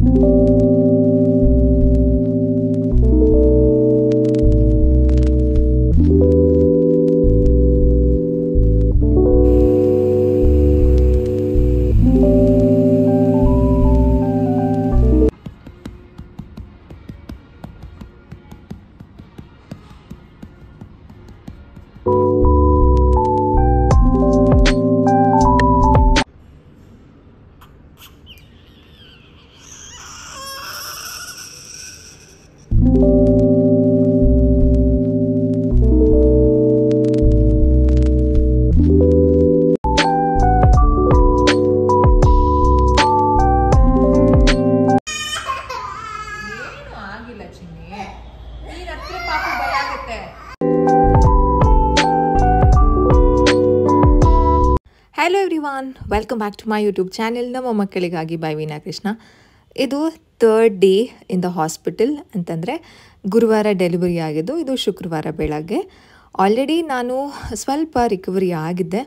Hello everyone, welcome back to my YouTube channel ನಮ್ಮ ಮಕ್ಕಳಿಗಾಗಿ by Veena Krishna. ಇದು 3rd day in the hospital ಅಂತಂದರೆ ಗುರುವಾರ ಡೆಲಿವರಿ ಆಗಿದ್ದು. ಇದು ಶುಕ್ರವಾರ ಬೆಳಗ್ಗೆ. ಆಲ್ರೆಡಿ ನಾನು ಸ್ವಲ್ಪ ರಿಕವರಿ ಆಗಿದ್ದೆ.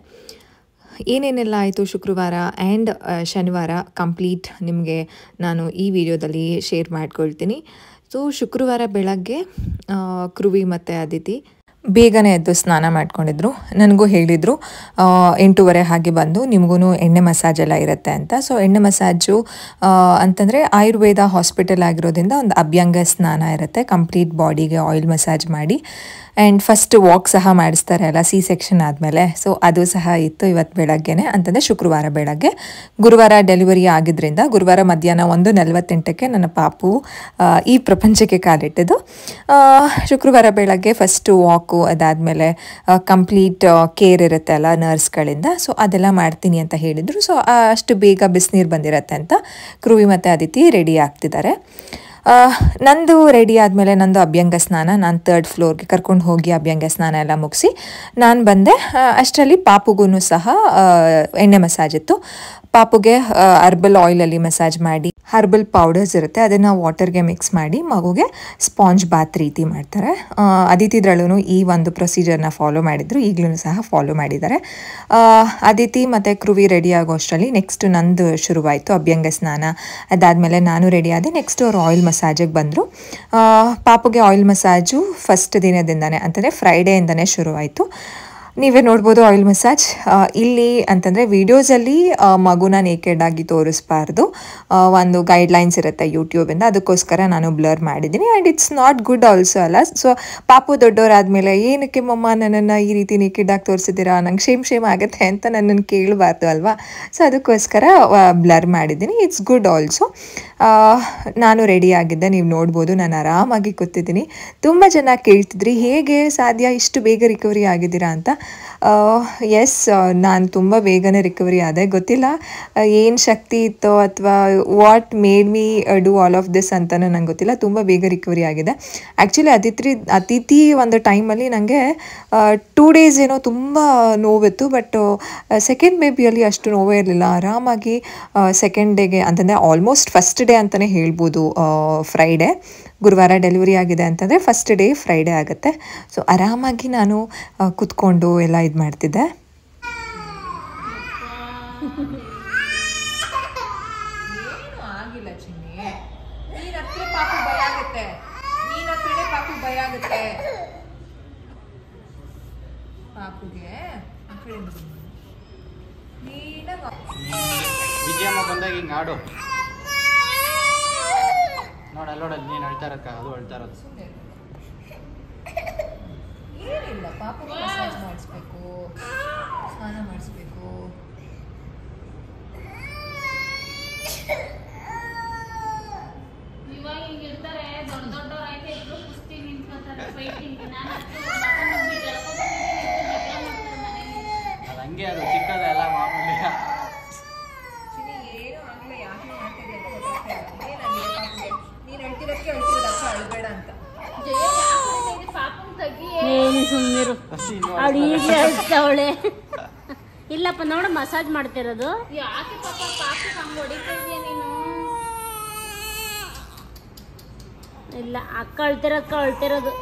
ಏನೇನೆಲ್ಲ ಆಯಿತು ಶುಕ್ರವಾರ ಆ್ಯಂಡ್ ಶನಿವಾರ ಕಂಪ್ಲೀಟ್ ನಿಮಗೆ ನಾನು ಈ ವಿಡಿಯೋದಲ್ಲಿ ಶೇರ್ ಮಾಡ್ಕೊಳ್ತೀನಿ. ಸೊ ಶುಕ್ರವಾರ ಬೆಳಗ್ಗೆ ಕೃವಿ ಮತ್ತು ಅದಿತಿ ಬೇಗನೆ ಎದ್ದು ಸ್ನಾನ ಮಾಡ್ಕೊಂಡಿದ್ರು. ನನಗೂ ಹೇಳಿದರು 8:30 ಹಾಗೆ ಬಂದು ನಿಮಗೂ ಎಣ್ಣೆ ಮಸಾಜ್ ಎಲ್ಲ ಇರುತ್ತೆ ಅಂತ. ಸೊ ಎಣ್ಣೆ ಮಸಾಜು ಅಂತಂದರೆ ಆಯುರ್ವೇದ ಹಾಸ್ಪಿಟಲ್ ಆಗಿರೋದ್ರಿಂದ ಒಂದು ಅಭ್ಯಂಗ ಸ್ನಾನ ಇರುತ್ತೆ. ಕಂಪ್ಲೀಟ್ ಬಾಡಿಗೆ ಆಯಿಲ್ ಮಸಾಜ್ ಮಾಡಿ ಆ್ಯಂಡ್ ಫಸ್ಟ್ ವಾಕ್ ಸಹ ಮಾಡಿಸ್ತಾರೆ ಅಲ್ಲ, ಸಿ ಸೆಕ್ಷನ್ ಆದಮೇಲೆ. ಸೊ ಅದು ಸಹ ಇತ್ತು ಇವತ್ತು ಬೆಳಗ್ಗೆನೆ, ಅಂತಂದರೆ ಶುಕ್ರವಾರ ಬೆಳಗ್ಗೆ. ಗುರುವಾರ ಡೆಲಿವರಿ ಆಗಿದ್ದರಿಂದ ಗುರುವಾರ ಮಧ್ಯಾಹ್ನ 1:48 ನನ್ನ ಪಾಪು ಈ ಪ್ರಪಂಚಕ್ಕೆ ಕಾಲಿಟ್ಟಿದ್ದು. ಶುಕ್ರವಾರ ಬೆಳಗ್ಗೆ ಫಸ್ಟು ವಾಕು, ಅದಾದಮೇಲೆ ಕಂಪ್ಲೀಟ್ ಕೇರ್ ಇರುತ್ತೆ ಅಲ್ಲ ನರ್ಸ್ಗಳಿಂದ. ಸೊ ಅದೆಲ್ಲ ಮಾಡ್ತೀನಿ ಅಂತ ಹೇಳಿದರು. ಸೊ ಅಷ್ಟು ಬೇಗ ಬಿಸಿನೀರು ಬಂದಿರತ್ತೆ ಅಂತ ಕೃವಿ ಮತ್ತು ಅದಿತಿ ರೆಡಿ ಆಗ್ತಿದ್ದಾರೆ. ನಂದು ರೆಡಿ ಆದಮೇಲೆ ನಂದು ಅಭ್ಯಂಗ ಸ್ನಾನ, ನಾನು 3rd ಫ್ಲೋರ್ಗೆ ಕರ್ಕೊಂಡು ಹೋಗಿ ಅಭ್ಯಂಗ ಸ್ನಾನ ಎಲ್ಲ ಮುಗಿಸಿ ನಾನು ಬಂದೆ. ಅಷ್ಟರಲ್ಲಿ ಪಾಪುಗೂ ಸಹ ಎಣ್ಣೆ ಮಸಾಜ್ ಇತ್ತು. ಪಾಪುಗೆ ಹರ್ಬಲ್ ಆಯಿಲಲ್ಲಿ ಮಸಾಜ್ ಮಾಡಿ, ಹರ್ಬಲ್ ಪೌಡರ್ಸ್ ಇರುತ್ತೆ ಅದನ್ನು ವಾಟರ್ಗೆ ಮಿಕ್ಸ್ ಮಾಡಿ ಮಗುಗೆ ಸ್ಪಾಂಜ್ ಬಾತ್ ರೀತಿ ಮಾಡ್ತಾರೆ. ಅದಿತಿದ್ರಲ್ಲೂ ಈ ಒಂದು ಪ್ರೊಸೀಜರ್ನ ಫಾಲೋ ಮಾಡಿದರು, ಈಗಲೂ ಸಹ ಫಾಲೋ ಮಾಡಿದ್ದಾರೆ. ಅದಿತಿ ಮತ್ತು ಕೃವಿ ರೆಡಿ ಆಗೋ ಅಷ್ಟರಲ್ಲಿ ನೆಕ್ಸ್ಟ್ ನಂದು ಶುರುವಾಯಿತು ಅಭ್ಯಂಗ ಸ್ನಾನ. ಅದಾದಮೇಲೆ ನಾನು ರೆಡಿ ಆದೆ. ನೆಕ್ಸ್ಟ್ ಅವರು ಆಯಿಲ್ ಮಸಾಜಿಗೆ ಬಂದರು. ಪಾಪುಗೆ ಆಯಿಲ್ ಮಸಾಜು ಫಸ್ಟ್ ದಿನದಿಂದನೇ ಅಂತಂದರೆ ಫ್ರೈಡೆಯಿಂದನೇ ಶುರುವಾಯಿತು. ನೀವೇ ನೋಡ್ಬೋದು ಆಯಿಲ್ ಮಸಾಜ್. ಇಲ್ಲಿ ಅಂತಂದರೆ ವೀಡಿಯೋಸಲ್ಲಿ ಮಗುನ ನೇಕೆಡ್ ಆಗಿ ತೋರಿಸ್ಬಾರ್ದು, ಒಂದು ಗೈಡ್ಲೈನ್ಸ್ ಇರುತ್ತೆ ಯೂಟ್ಯೂಬಿಂದ, ಅದಕ್ಕೋಸ್ಕರ ನಾನು ಬ್ಲರ್ ಮಾಡಿದ್ದೀನಿ. And it's not good also ಅಲ್ಲ. ಸೊ ಪಾಪು ದೊಡ್ಡವರಾದಮೇಲೆ ಏನಕ್ಕೆ ಮಮ್ಮ ನನ್ನನ್ನು ಈ ರೀತಿ ನೇಕೆಡ್ ಆಗಿ ತೋರಿಸಿದ್ದೀರಾ, ನಂಗೆ ಶೇಮ್ ಆಗುತ್ತೆ ಅಂತ ನನ್ನನ್ನು ಕೇಳಬಾರ್ದು ಅಲ್ವಾ. ಸೊ ಅದಕ್ಕೋಸ್ಕರ ಬ್ಲರ್ ಮಾಡಿದ್ದೀನಿ. It's good also. ನಾನು ರೆಡಿ ಆಗಿದ್ದೆ, ನೀವು ನೋಡ್ಬೋದು ನಾನು ಆರಾಮಾಗಿ ಕೂತಿದ್ದೀನಿ. ತುಂಬ ಜನ ಕೇಳ್ತಿದ್ರಿ ಹೇಗೆ ಸಾಧ್ಯ ಇಷ್ಟು ಬೇಗ ರಿಕವರಿ ಆಗಿದ್ದೀರಾ ಅಂತ. ಎಸ್, ನಾನು ತುಂಬ ಬೇಗನೆ ರಿಕವರಿ ಆದೆ. ಗೊತ್ತಿಲ್ಲ ಏನು ಶಕ್ತಿ ಇತ್ತೋ ಅಥವಾ what made me do all of this ಅಂತಲೂ ನಂಗೆ ಗೊತ್ತಿಲ್ಲ. ತುಂಬ ಬೇಗ ರಿಕವರಿ ಆಗಿದೆ. ಆ್ಯಕ್ಚುಲಿ ಅತಿಥಿ ಒಂದು ಟೈಮಲ್ಲಿ ನನಗೆ 2 ಡೇಸ್ ಏನೋ ತುಂಬ ನೋವಿತ್ತು. ಬಟ್ ಸೆಕೆಂಡ್ ಬೇಬಿಯಲ್ಲಿ ಅಷ್ಟು ನೋವೇ ಇರಲಿಲ್ಲ. ಆರಾಮಾಗಿ ಸೆಕೆಂಡ್ ಡೇಗೆ ಅಂತಂದರೆ ಆಲ್ಮೋಸ್ಟ್ ಫಸ್ಟ್ ಡೇ ಅಂತಲೇ ಹೇಳ್ಬೋದು. ಫ್ರೈಡೇ, ಗುರುವಾರ ಡೆಲಿವರಿ ಆಗಿದೆ ಅಂತಂದರೆ ಫಸ್ಟ್ ಡೇ ಫ್ರೈಡೇ ಆಗುತ್ತೆ. ಸೊ ಆರಾಮಾಗಿ ನಾನು ಕೂತ್ಕೊಂಡು ಎಲ್ಲ ಇದು ಮಾಡ್ತಿದ್ದೆ. ವಿಜಯಮ್ಮ ಬಂದಾಗ ಹಿಂಗೆ ಆಡು ನೋಡಲ್ಲಿ ನೀನು ಅಳ್ತಾ ಇರಕ್ಕ, ಅದು ಅಳ್ತಾ ಇರೋದು. ಏನಿಲ್ಲ, ಪಾಪುಗೆ ಮಸಾಜ್ ಮಾಡಿಸ್ಬೇಕು, ಸ್ನಾನ ಮಾಡಿಸ್ಬೇಕು. ಇವಾಗ ಹಿಂಗಿರ್ತಾರೆ, ದೊಡ್ಡವರಾಯ್ತು ಇದ್ರು ಕುಸ್ತಿ ನಿಂತ್ಕೊತಾರೆ, ಫೈಟಿಂಗ್. ಅದು ಹಂಗೆ, ಅದು ಚಿಕ್ಕದೆಲ್ಲ ಮಾಮೂಲಿ. ಏನು ಆಗಲ್ಲ, ಯಾಕೆ ಮಾಡ್ತಿದ್ದೆ ಅಂತ ಗೊತ್ತಾಗ್ತಾ ಇಲ್ಲ. ನೀನು ಹೇಳ್ತಿರೋದಕ್ಕೆ ಅಕ್ಕ ಅಳ್ಬೇಡ ಅಂತ. ಸುಮ್ಮನಿರು, ಅವಳು ಈಗ ಹೇಳ್ತಾವಳೆ. ಇಲ್ಲಪ್ಪ ನೋಡು ಮಸಾಜ್ ಮಾಡ್ತಿರೋದು. ಯಾಕೆ ಪಾಪ ಹಂಗೆ ಹೊಡಿತಾ ಇದೆಯಾ ನೀನು? ಇಲ್ಲ, ಅಕ್ಕ ಅಳ್ತಿರೋದು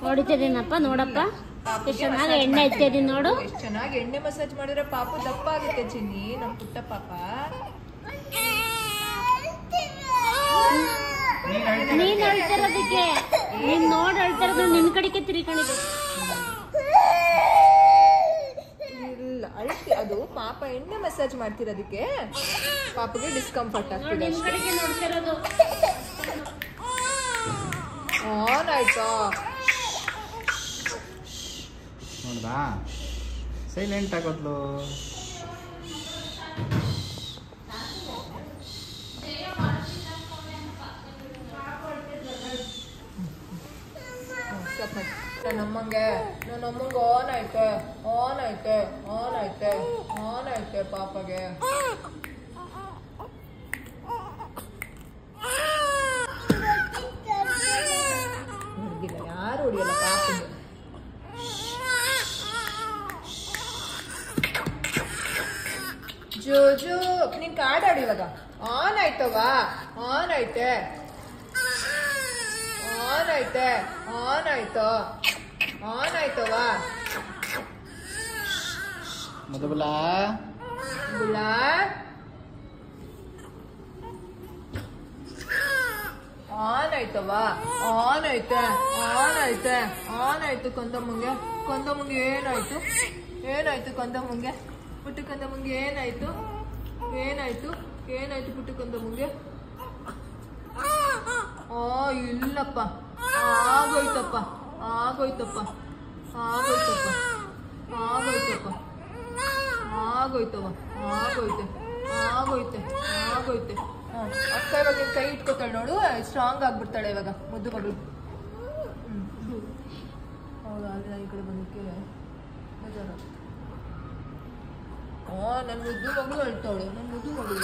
ಹೊಡಿತಿದ್ದೀನಪ್ಪ. ನೋಡಪ್ಪ ಎಷ್ಟು ಚೆನ್ನಾಗಿ ಎಣ್ಣೆ ಹಚ್ಚಿದೀನಿ ನೋಡು. ಎಷ್ಟು ಚೆನ್ನಾಗಿ ಎಣ್ಣೆ ಮಸಾಜ್ ಮಾಡಿದ್ರೆ ಪಾಪು ದಪ್ಪ ಆಗುತ್ತೆ ಚಿನ್ನಿ, ನಮ್ಮ ಪುಟ್ಟ ಪಾಪ. ಅಳ್ತಿರೋದಕ್ಕೆ ನೀನ್ ನೋಡಿ ಅಳ್ತಿರೋದು ನಿನ್ ಕಡೆಗೆ ತಿರ್ಕೊಂಡಿದೆ. ಇಲ್ಲ ಅಳ್ತಿ, ಅದು ಪಾಪ ಎಣ್ಣೆ ಮಸಾಜ್ ಮಾಡ್ತಿರೋದಕ್ಕೆ ಪಾಪಗೆ ಡಿಸ್ಕಂಫರ್ಟ್ ಆಗ್ತಿದೆ. ನಿನ್ ಕಡೆಗೆ ನೋಡ್ತಿರೋದು. ಆನ್ ಆಯ್ತಾ? ನೋಡ್ದಾ ಸೈಲೆಂಟ್ ಆಗೋದ್ಲು. ನಮ್ಮಂಗೆ ಆನ್ ಐತೆ ಆನ್ ಐತೆ ಆನ್ ಐತೆ ಆನ್ ಐತೆ ಪಾಪಗೆ. ಯಾರು ಹೊಡಿಯಲ್ಲ ಪಾಪಗೆ. ಜೋಜು ನೀನ್ ಕಾಡಾಡಿ ಇವಾಗ. ಆನ್ ಆಯ್ತವಾ? ಆನ್ ಐತೆ ಆನ್ ಐತೆ ಆನ್ ಆಯ್ತು ಆನ್ ಆಯ್ತವಾ? ಮಧುಬಲ ಬುಲಾ ಆನ್ ಆಯ್ತವಾ? ಆನ್ ಐತೆ ಆನ್ ಐತೆ ಆನ್ ಆಯ್ತು. ಕಂದಮ್ಮಂಗೆ ಏನಾಯ್ತು? ಏನಾಯ್ತು ಕಂದಮ್ಮಂಗೆ? ಪುಟ್ಟ ಕಂದಮ್ಮಂಗೆ ಏನಾಯ್ತು? ಏನಾಯ್ತು? ಏನಾಯ್ತು ಪುಟ್ಟ ಕಂದಮ್ಮಂಗೆ? ಇಲ್ಲಪ್ಪ, ಆಗೋಯ್ತಪ್ಪ ಆಗೋಯ್ತಪ್ಪ ಆಗೋಯ್ತಪ್ಪ ಆಗೋಯ್ತಪ್ಪ ಆಗೋಯ್ತವ ಆಗೋಯ್ತೆ ಆಗೋಯ್ತೆ ಆಗೋಯ್ತೆ. ಅಕ್ಕ ಇವಾಗ ನಿನ್ ಕೈ ಇಟ್ಕೊತಾಳೆ ನೋಡು, ಸ್ಟ್ರಾಂಗ್ ಆಗ್ಬಿಡ್ತಾಳೆ ಇವಾಗ ಮುದ್ದು ಮಗಳು. ಹೌದಾ? ಅಲ್ಲಿ ಈ ಕಡೆ ಬಂದಕ್ಕೆ ಬೇಜಾರು. ನನ್ನ ಮುದ್ದು ಮಗಳು ಅಳ್ತಾವಳೆ, ನನ್ನ ಮುದ್ದು ಮಗಳು.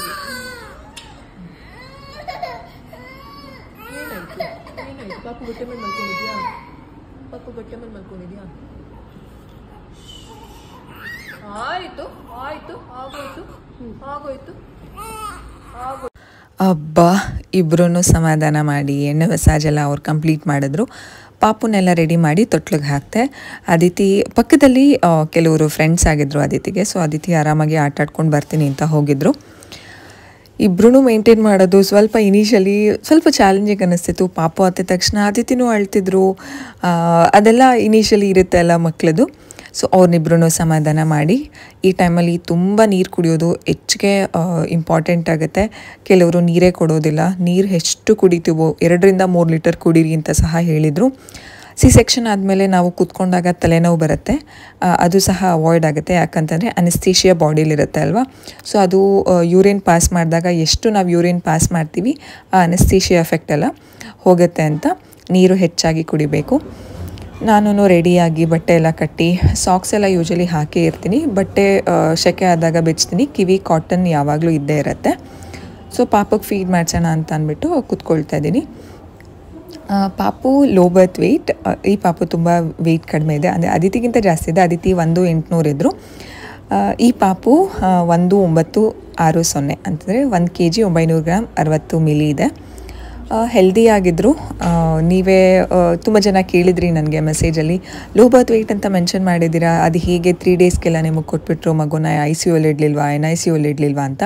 ಏನಾಯ್ತು? ಏನಾಯ್ತು? ಪಾಪು ಬಟ್ಟೆ ಮೇಲೆ ಮಲ್ಕೊಂಡಿದ್ಯಾ? ಪಾಪು ಬಟ್ಟೆ ಮೇಲೆ ಮಲ್ಕೊಂಡಿದ್ಯಾ? ಆಯ್ತು ಆಯ್ತು ಆಗೋಯ್ತು ಆಗೋಯ್ತು ಆಗೋಯ್ತು. ಅಬ್ಬಾ, ಇಬ್ಬರೂ ಸಮಾಧಾನ ಮಾಡಿ ಎಣ್ಣೆ ಮಸಾಜ್ ಎಲ್ಲ ಅವ್ರು ಕಂಪ್ಲೀಟ್ ಮಾಡಿದ್ರು. ಪಾಪುನೆಲ್ಲ ರೆಡಿ ಮಾಡಿ ತೊಟ್ಲಿಗೆ ಹಾಕ್ತೆ. ಅದಿತಿ ಪಕ್ಕದಲ್ಲಿ ಕೆಲವರು ಫ್ರೆಂಡ್ಸ್ ಆಗಿದ್ರು ಅದಿತಿಗೆ. ಸೊ ಅದಿತಿ ಆರಾಮಾಗಿ ಆಟ ಆಡ್ಕೊಂಡು ಬರ್ತೀನಿ ಅಂತ ಹೋಗಿದ್ರು. ಇಬ್ಬರೂ ಮೇಂಟೈನ್ ಮಾಡೋದು ಸ್ವಲ್ಪ ಇನಿಷಿಯಲಿ ಸ್ವಲ್ಪ ಚಾಲೆಂಜಿಂಗ್ ಅನ್ನಿಸ್ತಿತ್ತು. ಪಾಪು ಹತ್ತಿದ ತಕ್ಷಣ ಅದಿತಿನೂ ಅಳ್ತಿದ್ರು. ಅದೆಲ್ಲ ಇನಿಷಿಯಲಿ ಇರುತ್ತೆ ಎಲ್ಲ ಮಕ್ಕಳದು. ಸೊ ಅವ್ರನ್ನಿಬ್ರು ಸಮಾಧಾನ ಮಾಡಿ, ಈ ಟೈಮಲ್ಲಿ ತುಂಬ ನೀರು ಕುಡಿಯೋದು ಹೆಚ್ಚಿಗೆ ಇಂಪಾರ್ಟೆಂಟ್ ಆಗುತ್ತೆ. ಕೆಲವರು ನೀರೇ ಕೊಡೋದಿಲ್ಲ. ನೀರು ಎಷ್ಟು ಕುಡಿತೀವೋ 2-3 ಲೀಟರ್ ಕುಡೀರಿ ಅಂತ ಸಹ ಹೇಳಿದರು. ಸೆಕ್ಷನ್ ಆದಮೇಲೆ ನಾವು ಕೂತ್ಕೊಂಡಾಗ ತಲೆನೋವು ಬರುತ್ತೆ, ಅದು ಸಹ ಅವಾಯ್ಡ್ ಆಗುತ್ತೆ. ಯಾಕಂತಂದರೆ ಅನಿಸ್ಥೀಷಿಯಾ ಬಾಡಿಲಿರುತ್ತೆ ಅಲ್ವಾ. ಸೊ ಅದು ಯೂರಿನ್ ಪಾಸ್ ಮಾಡಿದಾಗ ಎಷ್ಟು ನಾವು ಯೂರಿನ್ ಪಾಸ್ ಮಾಡ್ತೀವಿ ಆ ಅನಿಸ್ಥೀಷಿಯಾ ಎಫೆಕ್ಟ್ ಎಲ್ಲ ಹೋಗುತ್ತೆ ಅಂತ ನೀರು ಹೆಚ್ಚಾಗಿ ಕುಡಿಬೇಕು. ನಾನು ರೆಡಿಯಾಗಿ ಬಟ್ಟೆ ಎಲ್ಲ ಕಟ್ಟಿ, ಸಾಕ್ಸ್ ಎಲ್ಲ ಯೂಶಲಿ ಹಾಕೇ ಇರ್ತೀನಿ. ಬಟ್ಟೆ ಸೆಕೆ ಆದಾಗ ಬೆಚ್ತೀನಿ. ಕಿವಿ ಕಾಟನ್ ಯಾವಾಗಲೂ ಇದ್ದೇ ಇರುತ್ತೆ. ಸೊ ಪಾಪಕ್ಕೆ ಫೀಡ್ ಮಾಡಿಸೋಣ ಅಂತ ಅಂದ್ಬಿಟ್ಟು ಕೂತ್ಕೊಳ್ತಾ ಇದ್ದೀನಿ. ಪಾಪು ಲೋ ಬರ್ತ್ ವೆಯ್ಟ್. ಈ ಪಾಪು ತುಂಬ ವೆಯ್ಟ್ ಕಡಿಮೆ ಇದೆ, ಅಂದರೆ ಅದಿತಿಗಿಂತ ಜಾಸ್ತಿ ಇದೆ. ಅದಿತಿ 1,800 ಇದ್ದರು. ಈ ಪಾಪು 1,960 ಅಂತಂದರೆ 1 kg 900 ಗ್ರಾಮ್ 60 ಮಿಲಿ ಇದೆ. ಹೆಲ್ದಿ ಆಗಿದ್ದರು. ನೀವೇ ತುಂಬ ಜನ ಕೇಳಿದ್ರಿ ನನಗೆ ಮೆಸೇಜಲ್ಲಿ, ಲೋ ಬರ್ತ್ ವೆಯ್ಟ್ ಅಂತ ಮೆನ್ಷನ್ ಮಾಡಿದ್ದೀರಾ, ಅದು ಹೀಗೆ 3 ಡೇಸ್ಗೆಲ್ಲ ನಿಮಗೆ ಕೊಟ್ಬಿಟ್ರು ಮಗುನ ICU ಇಡಲಿಲ್ವಾ NICU ಇಡಲಿಲ್ವಾ ಅಂತ.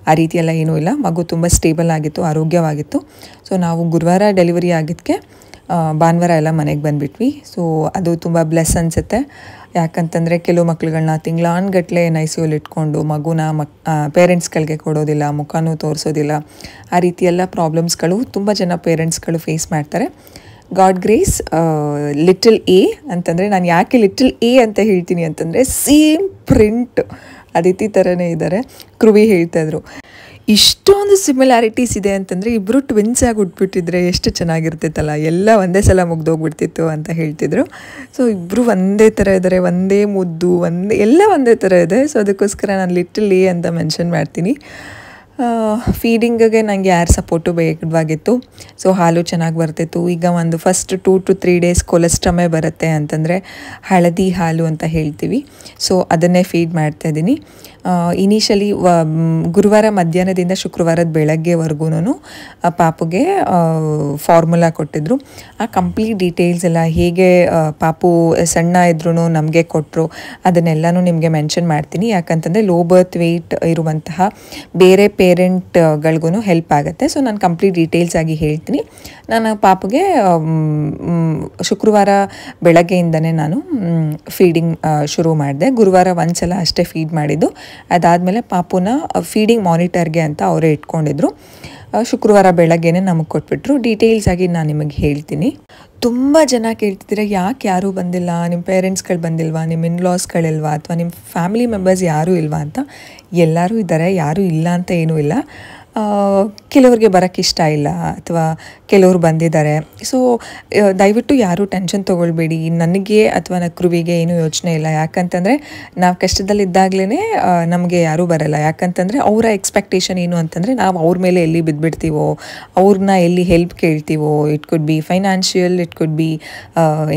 ಆ ರೀತಿಯೆಲ್ಲ ಏನೂ ಇಲ್ಲ. ಮಗು ತುಂಬ ಸ್ಟೇಬಲ್ ಆಗಿತ್ತು, ಆರೋಗ್ಯವಾಗಿತ್ತು. ಸೊ ನಾವು ಗುರುವಾರ ಡೆಲಿವರಿ ಆಗಿದ್ದಕ್ಕೆ ಭಾನುವಾರ ಎಲ್ಲ ಮನೆಗೆ ಬಂದುಬಿಟ್ವಿ. ಸೊ ಅದು ತುಂಬ ಬ್ಲೆಸ್ ಅನಿಸುತ್ತೆ. ಯಾಕಂತಂದರೆ ಕೆಲವು ಮಕ್ಳುಗಳನ್ನ ತಿಂಗಳಾನ್ಗಟ್ಲೆ NICU ಇಟ್ಕೊಂಡು ಮಗುನ ಪೇರೆಂಟ್ಸ್ಗಳಿಗೆ ಕೊಡೋದಿಲ್ಲ, ಮುಖನೂ ತೋರಿಸೋದಿಲ್ಲ. ಆ ರೀತಿಯೆಲ್ಲ ಪ್ರಾಬ್ಲಮ್ಸ್ಗಳು ತುಂಬ ಜನ ಪೇರೆಂಟ್ಸ್ಗಳು ಫೇಸ್ ಮಾಡ್ತಾರೆ. God grace. ಲಿಟಲ್ ಎ ಅಂತಂದರೆ, ನಾನು ಯಾಕೆ ಲಿಟಲ್ ಎ ಅಂತ ಹೇಳ್ತೀನಿ ಅಂತಂದರೆ, ಸೇಮ್ ಪ್ರಿಂಟ್ ಅದಿತಿ ಥರನೇ ಇದ್ದಾರೆ. ಕೃವಿ ಹೇಳ್ತಾಯಿದ್ರು, ಇಷ್ಟೊಂದು ಸಿಮಿಲಾರಿಟೀಸ್ ಇದೆ ಅಂತಂದರೆ ಇಬ್ಬರು ಟ್ವಿನ್ಸ್ ಆಗಿ ಹುಟ್ಬಿಟ್ಟಿದ್ರೆ ಎಷ್ಟು ಚೆನ್ನಾಗಿರ್ತಿತ್ತಲ್ಲ, ಎಲ್ಲ ಒಂದೇ ಸಲ ಮುಗ್ದೋಗ್ಬಿಡ್ತಿತ್ತು ಅಂತ ಹೇಳ್ತಿದ್ರು. ಸೊ ಇಬ್ಬರು ಒಂದೇ ಥರ ಇದ್ದಾರೆ, ಒಂದೇ ಮುದ್ದು, ಎಲ್ಲ ಒಂದೇ ಥರ ಇದೆ. ಸೊ ಅದಕ್ಕೋಸ್ಕರ ನಾನು ಲಿಟಲ್ ಎ ಅಂತ ಮೆನ್ಷನ್ ಮಾಡ್ತೀನಿ. ಫೀಡಿಂಗಿಗೆ ನನಗೆ ಯಾರ ಸಪೋರ್ಟು ಬೇಕಾಗಿತ್ತು. ಸೊ ಹಾಲು ಚೆನ್ನಾಗಿ ಬರ್ತಿತ್ತು. ಈಗ ಒಂದು ಫಸ್ಟ್ 2 to 3 ಡೇಸ್ ಕೊಲೆಸ್ಟ್ರಮೇ ಬರುತ್ತೆ ಅಂತಂದರೆ ಹಳದಿ ಹಾಲು ಅಂತ ಹೇಳ್ತೀವಿ. ಸೊ ಅದನ್ನೇ ಫೀಡ್ ಮಾಡ್ತಾಯಿದ್ದೀನಿ. ಇನಿಷಿಯಲಿ ಗುರುವಾರ ಮಧ್ಯಾಹ್ನದಿಂದ ಶುಕ್ರವಾರದ ಬೆಳಗ್ಗೆವರೆಗೂ ಪಾಪುಗೆ ಫಾರ್ಮುಲಾ ಕೊಟ್ಟಿದ್ರು. ಆ ಕಂಪ್ಲೀಟ್ ಡೀಟೇಲ್ಸ್ ಎಲ್ಲ ಹೇಗೆ ಪಾಪು ಸಣ್ಣ ಇದ್ರೂ ನಮಗೆ ಕೊಟ್ಟರು ಅದನ್ನೆಲ್ಲನೂ ನಿಮಗೆ ಮೆನ್ಷನ್ ಮಾಡ್ತೀನಿ. ಯಾಕಂತಂದರೆ ಲೋ ಬರ್ತ್ ವೆಯ್ಟ್ ಇರುವಂತಹ ಬೇರೆ ಪೇರೆಂಟ್ಗಳಿಗೂ ಹೆಲ್ಪ್ ಆಗುತ್ತೆ. ಸೊ ನಾನು ಕಂಪ್ಲೀಟ್ ಡೀಟೇಲ್ಸ್ ಆಗಿ ಹೇಳ್ತೀನಿ. ನಾನು ಪಾಪುಗೆ ಶುಕ್ರವಾರ ಬೆಳಗ್ಗೆಯಿಂದನೇ ನಾನು ಫೀಡಿಂಗ್ ಶುರು ಮಾಡಿದೆ. ಗುರುವಾರ ಒಂದು ಸಲ ಅಷ್ಟೇ ಫೀಡ್ ಮಾಡಿದ್ದು. ಅದಾದಮೇಲೆ ಪಾಪುನ ಫೀಡಿಂಗ್ ಮಾನಿಟರ್ಗೆ ಅಂತ ಅವರೇ ಇಟ್ಕೊಂಡಿದ್ರು. ಶುಕ್ರವಾರ ಬೆಳಗ್ಗೆನೇ ನಮಗೆ ಕೊಟ್ಬಿಟ್ರು. ಡೀಟೇಲ್ಸ್ ಆಗಿ ನಾನು ನಿಮಗೆ ಹೇಳ್ತೀನಿ. ತುಂಬ ಜನ ಕೇಳ್ತಿದ್ದೀರ, ಯಾಕೆ ಯಾರೂ ಬಂದಿಲ್ಲ, ನಿಮ್ಮ ಪೇರೆಂಟ್ಸ್ಗಳು ಬಂದಿಲ್ವಾ, ನಿಮ್ಮ ಇನ್ಲಾಸ್ಗಳಿಲ್ವಾ, ಅಥವಾ ನಿಮ್ಮ ಫ್ಯಾಮಿಲಿ ಮೆಂಬರ್ಸ್ ಯಾರೂ ಇಲ್ವಾ ಅಂತ. ಎಲ್ಲರೂ ಇದ್ದಾರೆ, ಯಾರೂ ಇಲ್ಲ ಅಂತ ಏನೂ ಇಲ್ಲ. ಕೆಲವ್ರಿಗೆ ಬರೋಕ್ಕೆ ಇಷ್ಟ ಇಲ್ಲ ಅಥವಾ ಕೆಲವರು ಬಂದಿದ್ದಾರೆ. ಸೊ ದಯವಿಟ್ಟು ಯಾರೂ ಟೆನ್ಷನ್ ತೊಗೊಳ್ಬೇಡಿ. ನನಗೆ ಅಥವಾ ನಕ್ರುವಿಗೆ ಏನೂ ಯೋಚನೆ ಇಲ್ಲ. ಯಾಕಂತಂದರೆ ನಾವು ಕಷ್ಟದಲ್ಲಿದ್ದಾಗಲೇ ನಮಗೆ ಯಾರೂ ಬರಲ್ಲ. ಯಾಕಂತಂದರೆ ಅವರ ಎಕ್ಸ್ಪೆಕ್ಟೇಷನ್ ಏನು ಅಂತಂದರೆ ನಾವು ಅವ್ರ ಮೇಲೆ ಎಲ್ಲಿ ಬಿದ್ದುಬಿಡ್ತೀವೋ, ಅವ್ರನ್ನ ಎಲ್ಲಿ ಹೆಲ್ಪ್ ಕೇಳ್ತೀವೋ. It could be financial, it could be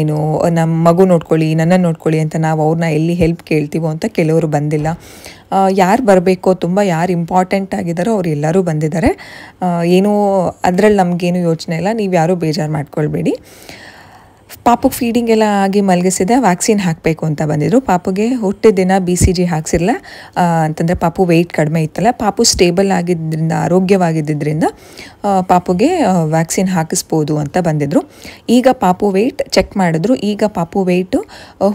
ಏನು ನಮ್ಮ ಮಗು ನೋಡ್ಕೊಳ್ಳಿ, ನನ್ನನ್ನು ನೋಡ್ಕೊಳ್ಳಿ ಅಂತ ನಾವು ಅವ್ರನ್ನ ಎಲ್ಲಿ ಹೆಲ್ಪ್ ಕೇಳ್ತೀವೋ ಅಂತ ಕೆಲವರು ಬಂದಿಲ್ಲ. ಯಾರು ಬರಬೇಕೋ, ತುಂಬ ಯಾರು ಇಂಪಾರ್ಟೆಂಟ್ ಆಗಿದ್ದಾರೋ ಅವ್ರು ಎಲ್ಲರೂ ಬಂದಿದ್ದಾರೆ. ಏನೂ ಅದರಲ್ಲಿ ನಮಗೇನು ಯೋಚನೆ ಇಲ್ಲ, ನೀವು ಯಾರೂ ಬೇಜಾರು ಮಾಡ್ಕೊಳ್ಬೇಡಿ. ಪಾಪುಗೆ ಫೀಡಿಂಗ್ ಎಲ್ಲ ಆಗಿ ಮಲಗಿಸಿದೆ. ವ್ಯಾಕ್ಸಿನ್ ಹಾಕಬೇಕು ಅಂತ ಬಂದಿದ್ರು. ಪಾಪುಗೆ ಹುಟ್ಟಿದ ದಿನ BCG ಹಾಕ್ಸಿರಲ್ಲ. ಅಂತಂದರೆ ಪಾಪು ವೆಯ್ಟ್ ಕಡಿಮೆ ಇತ್ತಲ್ಲ, ಪಾಪು ಸ್ಟೇಬಲ್ ಆಗಿದ್ದರಿಂದ, ಆರೋಗ್ಯವಾಗಿದ್ದರಿಂದ ಪಾಪುಗೆ ವ್ಯಾಕ್ಸಿನ್ ಹಾಕಿಸ್ಬೋದು ಅಂತ ಬಂದಿದ್ರು. ಈಗ ಪಾಪು ವೆಯ್ಟ್ ಚೆಕ್ ಮಾಡಿದ್ರು. ಈಗ ಪಾಪು ವೆಯ್ಟು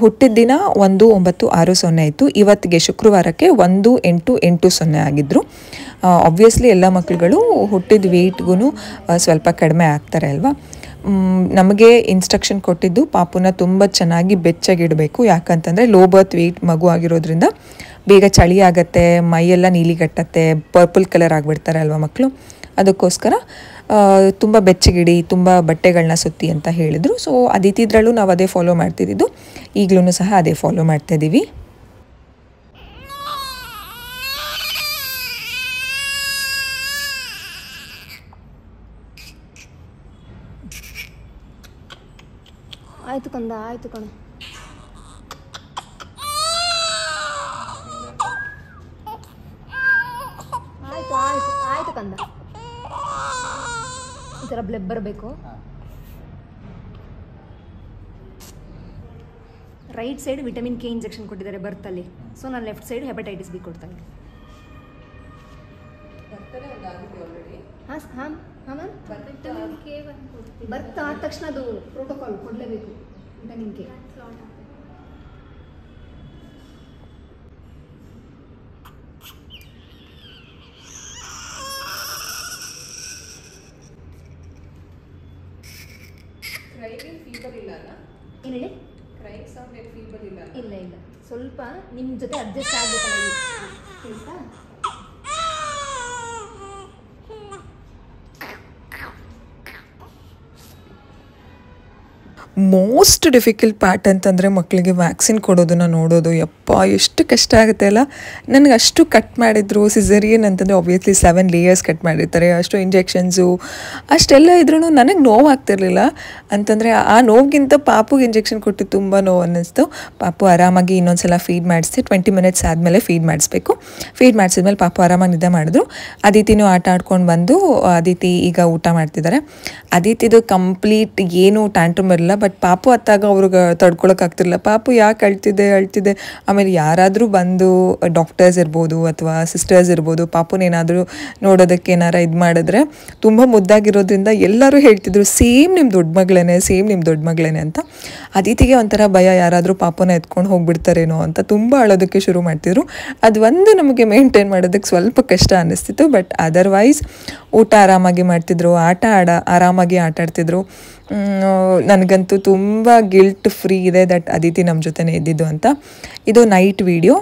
ಹುಟ್ಟಿದ ದಿನ 1960 ಇತ್ತು. ಇವತ್ತಿಗೆ ಶುಕ್ರವಾರಕ್ಕೆ 1880 ಆಗಿದ್ರು. ಆಬ್ವಿಯಸ್ಲಿ ಎಲ್ಲ ಮಕ್ಕಳುಗಳು ಹುಟ್ಟಿದ ವೆಯ್ಟ್ಗೂ ಸ್ವಲ್ಪ ಕಡಿಮೆ ಆಗ್ತಾರೆ ಅಲ್ವಾ. ನಮಗೆ ಇನ್ಸ್ಟ್ರಕ್ಷನ್ ಕೊಟ್ಟಿದ್ದು ಪಾಪುನ ತುಂಬ ಚೆನ್ನಾಗಿ ಬೆಚ್ಚಗಿಡಬೇಕು. ಯಾಕಂತಂದರೆ ಲೋ ಬರ್ತ್ ವೆಯ್ಟ್ ಮಗು ಆಗಿರೋದ್ರಿಂದ ಬೇಗ ಚಳಿ ಆಗುತ್ತೆ, ಮೈಯೆಲ್ಲ ನೀಲಿಗಟ್ಟತ್ತೆ, ಪರ್ಪಲ್ ಕಲರ್ ಆಗಿಬಿಡ್ತಾರೆ ಅಲ್ವಾ ಮಕ್ಕಳು. ಅದಕ್ಕೋಸ್ಕರ ತುಂಬ ಬೆಚ್ಚಗಿಡಿ, ತುಂಬ ಬಟ್ಟೆಗಳನ್ನ ಸುತ್ತಿ ಅಂತ ಹೇಳಿದರು. ಸೊ ಅದಿತಿದ್ರಲ್ಲೂ ನಾವು ಅದೇ ಫಾಲೋ ಮಾಡ್ತಿದ್ದು, ಈಗಲೂ ಸಹ ಅದೇ ಫಾಲೋ ಮಾಡ್ತಾಯಿದ್ದೀವಿ. ಆಯ್ತು ಕಂದ, ಆಯ್ತು ಕಣ. ಆಯ್ತು ಆಯ್ತು ಆಯ್ತು ಕಂದ. ಈ ಥರ ಬ್ಲಡ್ ಬರಬೇಕು. Right side vitamin K injection ಕೊಟ್ಟಿದ್ದಾರೆ ಬರ್ತಲ್ಲಿ. ಸೊ ನಾನು ಲೆಫ್ಟ್ ಸೈಡ್ ಹೆಪಟೈಟಿಸ್ B ಕೊಡ್ತಾ ಇದ್ದೀನಿ. ಹಾಂ ಹಾಂ ಹಾಂ ಮ್ಯಾಮ್. ವಿಟಮಿನ್ K ಬರ್ತ್ ಆದ ತಕ್ಷಣ ಅದು ಪ್ರೋಟೋಕಾಲ್ ಕೊಡಲೇಬೇಕು. ವಿಟಮಿನ್ K ಏನು ಹೇಳಿ? ಇಲ್ಲ ಇಲ್ಲ, ಸ್ವಲ್ಪ ನಿಮ್ಮ ಜೊತೆ ಅಡ್ಜಸ್ಟ್ ಆಗಬೇಕಲ್ಲ ಆಯಿತಾ? ಮೋಸ್ಟ್ ಡಿಫಿಕಲ್ಟ್ ಪಾರ್ಟ್ ಅಂತಂದರೆ ಮಕ್ಕಳಿಗೆ ವ್ಯಾಕ್ಸಿನ್ ಕೊಡೋದನ್ನು ನೋಡೋದು. ಯಪ್ಪ ಎಷ್ಟು ಕಷ್ಟ ಆಗುತ್ತೆ ಅಲ್ಲ. ನನಗೆ ಅಷ್ಟು ಕಟ್ ಮಾಡಿದ್ರು. ಸಿಸೇರಿಯನ್ ಅಂತಂದರೆ ಆಬ್ವಿಯಸ್ಲಿ 7 ಲೇಯರ್ಸ್ ಕಟ್ ಮಾಡಿರ್ತಾರೆ. ಅಷ್ಟು ಇಂಜೆಕ್ಷನ್ಸು ಅಷ್ಟೆಲ್ಲ ಇದ್ರೂ ನನಗೆ ನೋವು ಆಗ್ತಿರ್ಲಿಲ್ಲ. ಅಂತಂದರೆ ಆ ನೋವಿಗಿಂತ ಪಾಪುಗೆ ಇಂಜೆಕ್ಷನ್ ಕೊಟ್ಟು ತುಂಬ ನೋವು ಅನ್ನಿಸ್ತು. ಪಾಪು ಆರಾಮಾಗಿ ಇನ್ನೊಂದು ಸಲ ಫೀಡ್ ಮಾಡಿಸಿ 20 ಮಿನಿಟ್ಸ್ ಆದಮೇಲೆ ಫೀಡ್ ಮಾಡಿಸ್ಬೇಕು. ಫೀಡ್ ಮಾಡಿಸಿದ್ಮೇಲೆ ಪಾಪು ಆರಾಮಾಗಿ ನಿದ್ದೆ ಮಾಡಿದ್ರು. ಅದಿತಿನೂ ಆಟ ಆಡ್ಕೊಂಡು ಬಂದು ಅದಿತಿ ಈಗ ಊಟ ಮಾಡ್ತಿದ್ದಾರೆ. ಅದಿತಿದು ಕಂಪ್ಲೀಟ್ ಏನು ಟ್ಯಾಂಟ್ರಮ್ ಇರಲಿಲ್ಲ. ಬಟ್ ಪಾಪು ಹತ್ತಾಗ ಅವ್ರಿಗೆ ತಡ್ಕೊಳಕ್ಕಾಗ್ತಿರಲಿಲ್ಲ. ಪಾಪು ಯಾಕೆ ಅಳ್ತಿದೆ. ಆಮೇಲೆ ಯಾರಾದರೂ ಬಂದು ಡಾಕ್ಟರ್ಸ್ ಇರ್ಬೋದು ಅಥವಾ ಸಿಸ್ಟರ್ಸ್ ಇರ್ಬೋದು ಪಾಪುನೇನಾದರೂ ನೋಡೋದಕ್ಕೆ ಏನಾರ ಇದು ಮಾಡಿದ್ರೆ ತುಂಬ ಮುದ್ದಾಗಿರೋದ್ರಿಂದ ಎಲ್ಲರೂ ಹೇಳ್ತಿದ್ರು ಸೇಮ್ ನಿಮ್ಮ ದೊಡ್ಡ ಮಗಳೇನೆ ಅಂತ. ಅದಿತಿಗೆ ಒಂಥರ ಭಯ, ಯಾರಾದರೂ ಪಾಪುನ ಎತ್ಕೊಂಡು ಹೋಗ್ಬಿಡ್ತಾರೇನೋ ಅಂತ ತುಂಬ ಅಳೋದಕ್ಕೆ ಶುರು ಮಾಡ್ತಿದ್ರು. ಅದು ಒಂದು ನಮಗೆ ಮೇಂಟೈನ್ ಮಾಡೋದಕ್ಕೆ ಸ್ವಲ್ಪ ಕಷ್ಟ ಅನ್ನಿಸ್ತಿತ್ತು. ಬಟ್ ಅದರ್ವೈಸ್ ಊಟ ಆರಾಮಾಗಿ ಮಾಡ್ತಿದ್ರು, ಆರಾಮಾಗಿ ಆಟ ಆಡ್ತಿದ್ರು. ನನಗಂತೂ ತುಂಬ ಗಿಲ್ಟ್ ಫ್ರೀ ಇದೆ ದಟ್ ಅದಿತಿ ನಮ್ಮ ಜೊತೆನೇ ಇದ್ದಿದ್ದು ಅಂತ. ಇದು ನೈಟ್ ವಿಡಿಯೋ.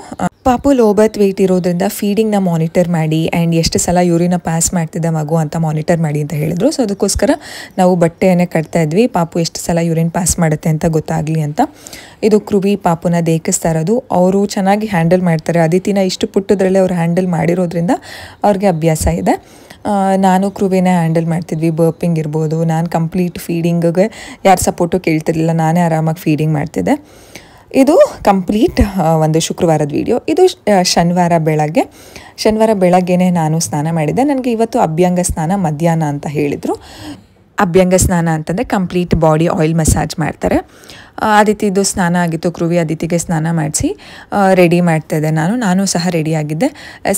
ಪಾಪು ಲೋ ಬರ್ತ್ ವೆಯ್ಟ್ ಇರೋದ್ರಿಂದ ಫೀಡಿಂಗ್ನ ಮಾನಿಟರ್ ಮಾಡಿ ಆ್ಯಂಡ್ ಎಷ್ಟು ಸಲ ಯೂರಿನ ಪಾಸ್ ಮಾಡ್ತಿದ್ದೆ ಮಗು ಅಂತ ಮಾನಿಟರ್ ಮಾಡಿ ಅಂತ ಹೇಳಿದ್ರು. ಸೊ ಅದಕ್ಕೋಸ್ಕರ ನಾವು ಬಟ್ಟೆಯನ್ನೇ ಕಟ್ತಾ ಇದ್ವಿ, ಪಾಪು ಎಷ್ಟು ಸಲ ಯೂರಿನ್ ಪಾಸ್ ಮಾಡುತ್ತೆ ಅಂತ ಗೊತ್ತಾಗಲಿ ಅಂತ. ಇದು ಕ್ರುವಿ ಪಾಪುನ ದೇಕಿಸ್ತಾ ಇರೋದು. ಅವರು ಚೆನ್ನಾಗಿ ಹ್ಯಾಂಡಲ್ ಮಾಡ್ತಾರೆ. ಅದಿತಿನ ಇಷ್ಟು ಪುಟ್ಟದ್ರಲ್ಲೇ ಅವ್ರು ಹ್ಯಾಂಡಲ್ ಮಾಡಿರೋದ್ರಿಂದ ಅವ್ರಿಗೆ ಅಭ್ಯಾಸ ಇದೆ. ನಾನು ಕ್ರುವಿನೇ ಹ್ಯಾಂಡಲ್ ಮಾಡ್ತಿದ್ವಿ. ಬರ್ಪಿಂಗ್ ಇರ್ಬೋದು. ನಾನು ಕಂಪ್ಲೀಟ್ ಫೀಡಿಂಗಿಗೆ ಯಾರು ಸಪೋರ್ಟು ಕೇಳ್ತಿರ್ಲಿಲ್ಲ, ನಾನೇ ಆರಾಮಾಗಿ ಫೀಡಿಂಗ್ ಮಾಡ್ತಿದ್ದೆ. ಇದು ಕಂಪ್ಲೀಟ್ ಒಂದು ಶುಕ್ರವಾರದ ವಿಡಿಯೋ. ಇದು ಶನಿವಾರ ಬೆಳಗ್ಗೆನೇ ನಾನು ಸ್ನಾನ ಮಾಡಿದ್ದೆ. ನನಗೆ ಇವತ್ತು ಅಭ್ಯಂಗ ಸ್ನಾನ ಮಧ್ಯಾಹ್ನ ಅಂತ ಹೇಳಿದರು. ಅಭ್ಯಂಗ ಸ್ನಾನ ಅಂತಂದರೆ ಕಂಪ್ಲೀಟ್ ಬಾಡಿ ಆಯಿಲ್ ಮಸಾಜ್ ಮಾಡ್ತಾರೆ. ಅದಿತಿದು ಸ್ನಾನ ಆಗಿತ್ತು, ಕ್ರುವಿ ಅದಿತಿಗೆ ಸ್ನಾನ ಮಾಡಿಸಿ ರೆಡಿ ಮಾಡ್ತಾಯಿದ್ದೆ. ನಾನು ಸಹ ರೆಡಿ ಆಗಿದ್ದೆ.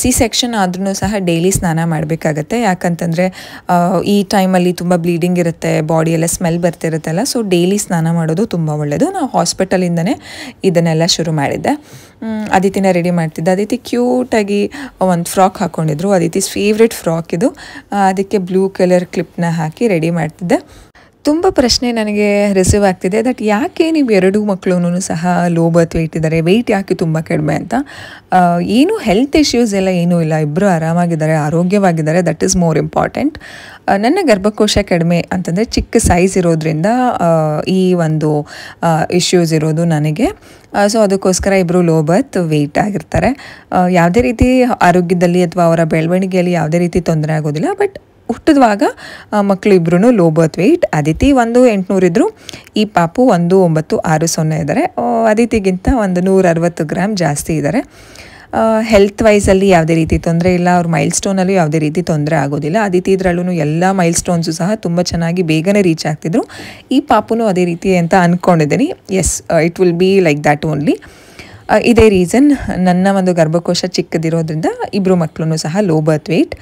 ಸಿ ಸೆಕ್ಷನ್ ಆದ್ರೂ ಸಹ ಡೈಲಿ ಸ್ನಾನ ಮಾಡಬೇಕಾಗತ್ತೆ. ಯಾಕಂತಂದರೆ ಈ ಟೈಮಲ್ಲಿ ತುಂಬ ಬ್ಲೀಡಿಂಗ್ ಇರುತ್ತೆ, ಬಾಡಿ ಎಲ್ಲ ಸ್ಮೆಲ್ ಬರ್ತಿರುತ್ತಲ್ಲ, ಸೊ ಡೈಲಿ ಸ್ನಾನ ಮಾಡೋದು ತುಂಬ ಒಳ್ಳೆಯದು. ನಾವು ಹಾಸ್ಪಿಟಲಿಂದನೇ ಇದನ್ನೆಲ್ಲ ಶುರು ಮಾಡಿದ್ದೆ. ಅದಿತಿನ ರೆಡಿ ಮಾಡ್ತಿದ್ದೆ. ಅದಿತಿ ಕ್ಯೂಟಾಗಿ ಒಂದು ಫ್ರಾಕ್ ಹಾಕ್ಕೊಂಡಿದ್ರು, ಅದಿತಿಸ್ ಫೇವ್ರೆಟ್ ಫ್ರಾಕ್ ಇದು. ಅದಕ್ಕೆ ಬ್ಲೂ ಕಲರ್ ಕ್ಲಿಪ್ನ ಹಾಕಿ ರೆಡಿ ಮಾಡ್ತಿದ್ದೆ. ತುಂಬ ಪ್ರಶ್ನೆ ನನಗೆ ರಿಸೀವ್ ಆಗ್ತಿದೆ ದಟ್ ಯಾಕೆ ನೀವು 2 ಮಕ್ಕಳು ಸಹ ಲೋ ಬರ್ತ್ ವೆಯ್ಟ್ ಇದ್ದಾರೆ, ವೆಯ್ಟ್ ಯಾಕೆ ತುಂಬ ಕಡಿಮೆ ಅಂತ. ಏನು ಹೆಲ್ತ್ ಇಶ್ಯೂಸ್ ಎಲ್ಲ ಏನೂ ಇಲ್ಲ, ಇಬ್ಬರು ಆರಾಮಾಗಿದ್ದಾರೆ, ಆರೋಗ್ಯವಾಗಿದ್ದಾರೆ. That is more important. ನನ್ನ ಗರ್ಭಕೋಶ ಕಡಿಮೆ ಅಂತಂದರೆ ಚಿಕ್ಕ ಸೈಜ್ ಇರೋದ್ರಿಂದ ಈ ಒಂದು ಇಶ್ಯೂಸ್ ಇರೋದು ನನಗೆ. ಸೊ ಅದಕ್ಕೋಸ್ಕರ ಇಬ್ಬರು ಲೋ ಬರ್ತ್ ವೆಯ್ಟ್ ಆಗಿರ್ತಾರೆ. ಯಾವುದೇ ರೀತಿ ಆರೋಗ್ಯದಲ್ಲಿ ಅಥವಾ ಅವರ ಬೆಳವಣಿಗೆಯಲ್ಲಿ ಯಾವುದೇ ರೀತಿ ತೊಂದರೆ ಆಗೋದಿಲ್ಲ. ಬಟ್ ಹುಟ್ಟಿದುವಾಗ ಮಕ್ಕಳು ಇಬ್ಬರೂ ಲೋ ಬರ್ತ್ ವೆಯ್ಟ್. ಅದಿತಿ 1,800 ಇದ್ದರು, ಈ ಪಾಪು 1,960 ಇದ್ದಾರೆ. ಅದಿತಿಗಿಂತ 160 ಗ್ರಾಮ್ ಜಾಸ್ತಿ ಇದ್ದಾರೆ. ಹೆಲ್ತ್ ವೈಸಲ್ಲಿ ಯಾವುದೇ ರೀತಿ ತೊಂದರೆ ಇಲ್ಲ, ಅವ್ರ ಮೈಲ್ ಸ್ಟೋನಲ್ಲೂ ಯಾವುದೇ ರೀತಿ ತೊಂದರೆ ಆಗೋದಿಲ್ಲ. ಅದಿತಿ ಇದರಲ್ಲೂ ಎಲ್ಲ ಮೈಲ್ ಸ್ಟೋನ್ಸು ಸಹ ತುಂಬ ಚೆನ್ನಾಗಿ ಬೇಗನೆ ರೀಚ್ ಆಗ್ತಿದ್ರು. ಈ ಪಾಪುನೂ ಅದೇ ರೀತಿ ಅಂತ ಅಂದ್ಕೊಂಡಿದ್ದೀನಿ. Yes, it will be like that only. ಇದೇ ರೀಸನ್, ನನ್ನ ಒಂದು ಗರ್ಭಕೋಶ ಚಿಕ್ಕದಿರೋದ್ರಿಂದ ಇಬ್ಬರು ಮಕ್ಕಳು ಸಹ ಲೋ ಬರ್ತ್ ವೆಯ್ಟ್.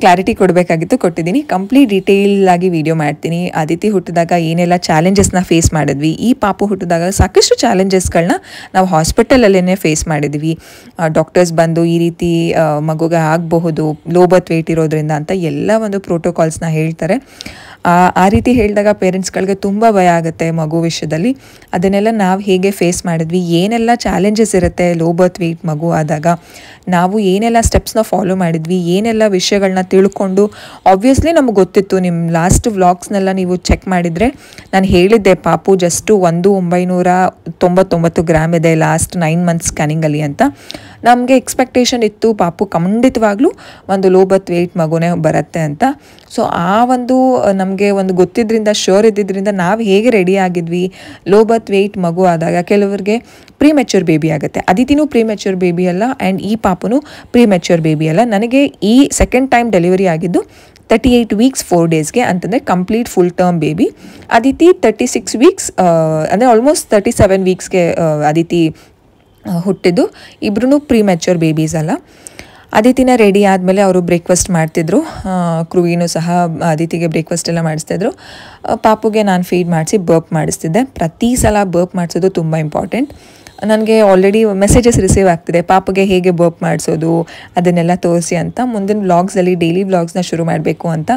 ಕ್ಲಾರಿಟಿ ಕೊಡಬೇಕಾಗಿತ್ತು, ಕೊಟ್ಟಿದ್ದೀನಿ. ಕಂಪ್ಲೀಟ್ ಡೀಟೇಲಾಗಿ ವಿಡಿಯೋ ಮಾಡ್ತೀನಿ. ಅದಿತಿ ಹುಟ್ಟಿದಾಗ ಏನೆಲ್ಲ ಚಾಲೆಂಜಸ್ನ ಫೇಸ್ ಮಾಡಿದ್ವಿ, ಈ ಪಾಪು ಹುಟ್ಟಿದಾಗ ಸಾಕಷ್ಟು ಚಾಲೆಂಜಸ್ಗಳನ್ನ ನಾವು ಹಾಸ್ಪಿಟಲಲ್ಲೇ ಫೇಸ್ ಮಾಡಿದ್ವಿ. ಡಾಕ್ಟರ್ಸ್ ಬಂದು ಈ ರೀತಿ ಮಗುಗೆ ಆಗಬಹುದು ಲೋ ಬರ್ತ್ ವೆಯ್ಟ್ ಇರೋದ್ರಿಂದ ಅಂತ ಎಲ್ಲ ಒಂದು ಪ್ರೋಟೋಕಾಲ್ಸ್ನ ಹೇಳ್ತಾರೆ. ಆ ರೀತಿ ಹೇಳಿದಾಗ ಪೇರೆಂಟ್ಸ್ಗಳಿಗೆ ತುಂಬ ಭಯ ಆಗುತ್ತೆ ಮಗು ವಿಷಯದಲ್ಲಿ. ಅದನ್ನೆಲ್ಲ ನಾವು ಹೇಗೆ ಫೇಸ್ ಮಾಡಿದ್ವಿ, ಏನೆಲ್ಲ ಚಾಲೆಂಜಸ್ ಇರುತ್ತೆ ಲೋ ಬರ್ತ್ ವೆಯ್ಟ್ ಮಗು ಆದಾಗ, ನಾವು ಏನೆಲ್ಲ ಸ್ಟೆಪ್ಸ್ನ ಫಾಲೋ ಮಾಡಿದ್ವಿ, ಏನೆಲ್ಲ ವಿಷಯಗಳನ್ನ ತಿಳ್ಕೊಂಡು. ಆಬ್ವಿಯಸ್ಲಿ ನಮಗೆ ಗೊತ್ತಿತ್ತು. ನಿಮ್ಮ ಲಾಸ್ಟ್ ವ್ಲಾಗ್ಸ್ನೆಲ್ಲ ನೀವು ಚೆಕ್ ಮಾಡಿದರೆ ನಾನು ಹೇಳಿದ್ದೆ ಪಾಪು ಜಸ್ಟು 1,999 ಗ್ರಾಮ್ ಇದೆ ಲಾಸ್ಟ್ 9 ಮಂತ್ಸ್ ಸ್ಕ್ಯಾನಿಂಗಲ್ಲಿ ಅಂತ. ನಮಗೆ ಎಕ್ಸ್ಪೆಕ್ಟೇಷನ್ ಇತ್ತು ಪಾಪು ಖಂಡಿತವಾಗ್ಲೂ ಒಂದು ಲೋ ಬರ್ತ್ ವೆಯ್ಟ್ ಮಗುನೇ ಬರುತ್ತೆ ಅಂತ. ಸೊ ಆ ಒಂದು ನಮಗೆ ಒಂದು ಗೊತ್ತಿದ್ದರಿಂದ, ಶ್ಯೂರ್ ಇದ್ದಿದ್ದರಿಂದ ನಾವು ಹೇಗೆ ರೆಡಿ ಆಗಿದ್ವಿ. ಲೋ ಬರ್ತ್ ವೆಯ್ಟ್ ಮಗು ಆದಾಗ ಕೆಲವರಿಗೆ ಪ್ರೀಮೆಚ್ಯೂರ್ ಬೇಬಿ ಆಗುತ್ತೆ. ಅದಿತಿನೂ ಪ್ರೀಮೆಚ್ಯೂರ್ ಬೇಬಿ ಅಲ್ಲ, ಆ್ಯಂಡ್ ಈ ಪಾಪುನೂ ಪ್ರೀಮೆಚ್ಯೂರ್ ಬೇಬಿ ಅಲ್ಲ. ನನಗೆ ಈ ಸೆಕೆಂಡ್ ಟೈಮ್ ಡೆಲಿವರಿ ಆಗಿದ್ದು 38 ವೀಕ್ಸ್ 4 ಡೇಸ್ಗೆ, ಅಂತಂದರೆ complete full term baby. Aditi 36 weeks ಅಂದರೆ ಆಲ್ಮೋಸ್ಟ್ 37 ವೀಕ್ಸ್ಗೆ ಅದಿತಿ ಹುಟ್ಟಿದ್ದು. ಇಬ್ಬರೂ ಪ್ರೀಮೆಚ್ಯೂರ್ ಬೇಬೀಸ್ ಅಲ್ಲ. ಅದಿತಿನ ರೆಡಿ ಆದಮೇಲೆ ಅವರು ಬ್ರೇಕ್ಫಾಸ್ಟ್ ಮಾಡ್ತಿದ್ರು. ಕ್ರುವಿನೂ ಸಹ ಅದಿತಿಗೆ ಬ್ರೇಕ್ಫಾಸ್ಟ್ ಎಲ್ಲ ಮಾಡಿಸ್ತಿದ್ರು. ಪಾಪುಗೆ ನಾನು ಫೀಡ್ ಮಾಡಿಸಿ ಬರ್ಪ್ ಮಾಡಿಸ್ತಿದ್ದೆ. ಪ್ರತಿ ಸಲ ಬರ್ಪ್ ಮಾಡಿಸೋದು ತುಂಬ ಇಂಪಾರ್ಟೆಂಟ್. ನನಗೆ ಆಲ್ರೆಡಿ ಮೆಸೇಜಸ್ ರಿಸೀವ್ ಆಗ್ತಿದೆ, ಪಾಪುಗೆ ಹೇಗೆ ಬರ್ಪ್ ಮಾಡಿಸೋದು ಅದನ್ನೆಲ್ಲ ತೋರಿಸಿ ಅಂತ. ಮುಂದಿನ ವ್ಲಾಗ್ಸಲ್ಲಿ ಡೈಲಿ ವ್ಲಾಗ್ಸ್ನ ಶುರು ಮಾಡಬೇಕು ಅಂತ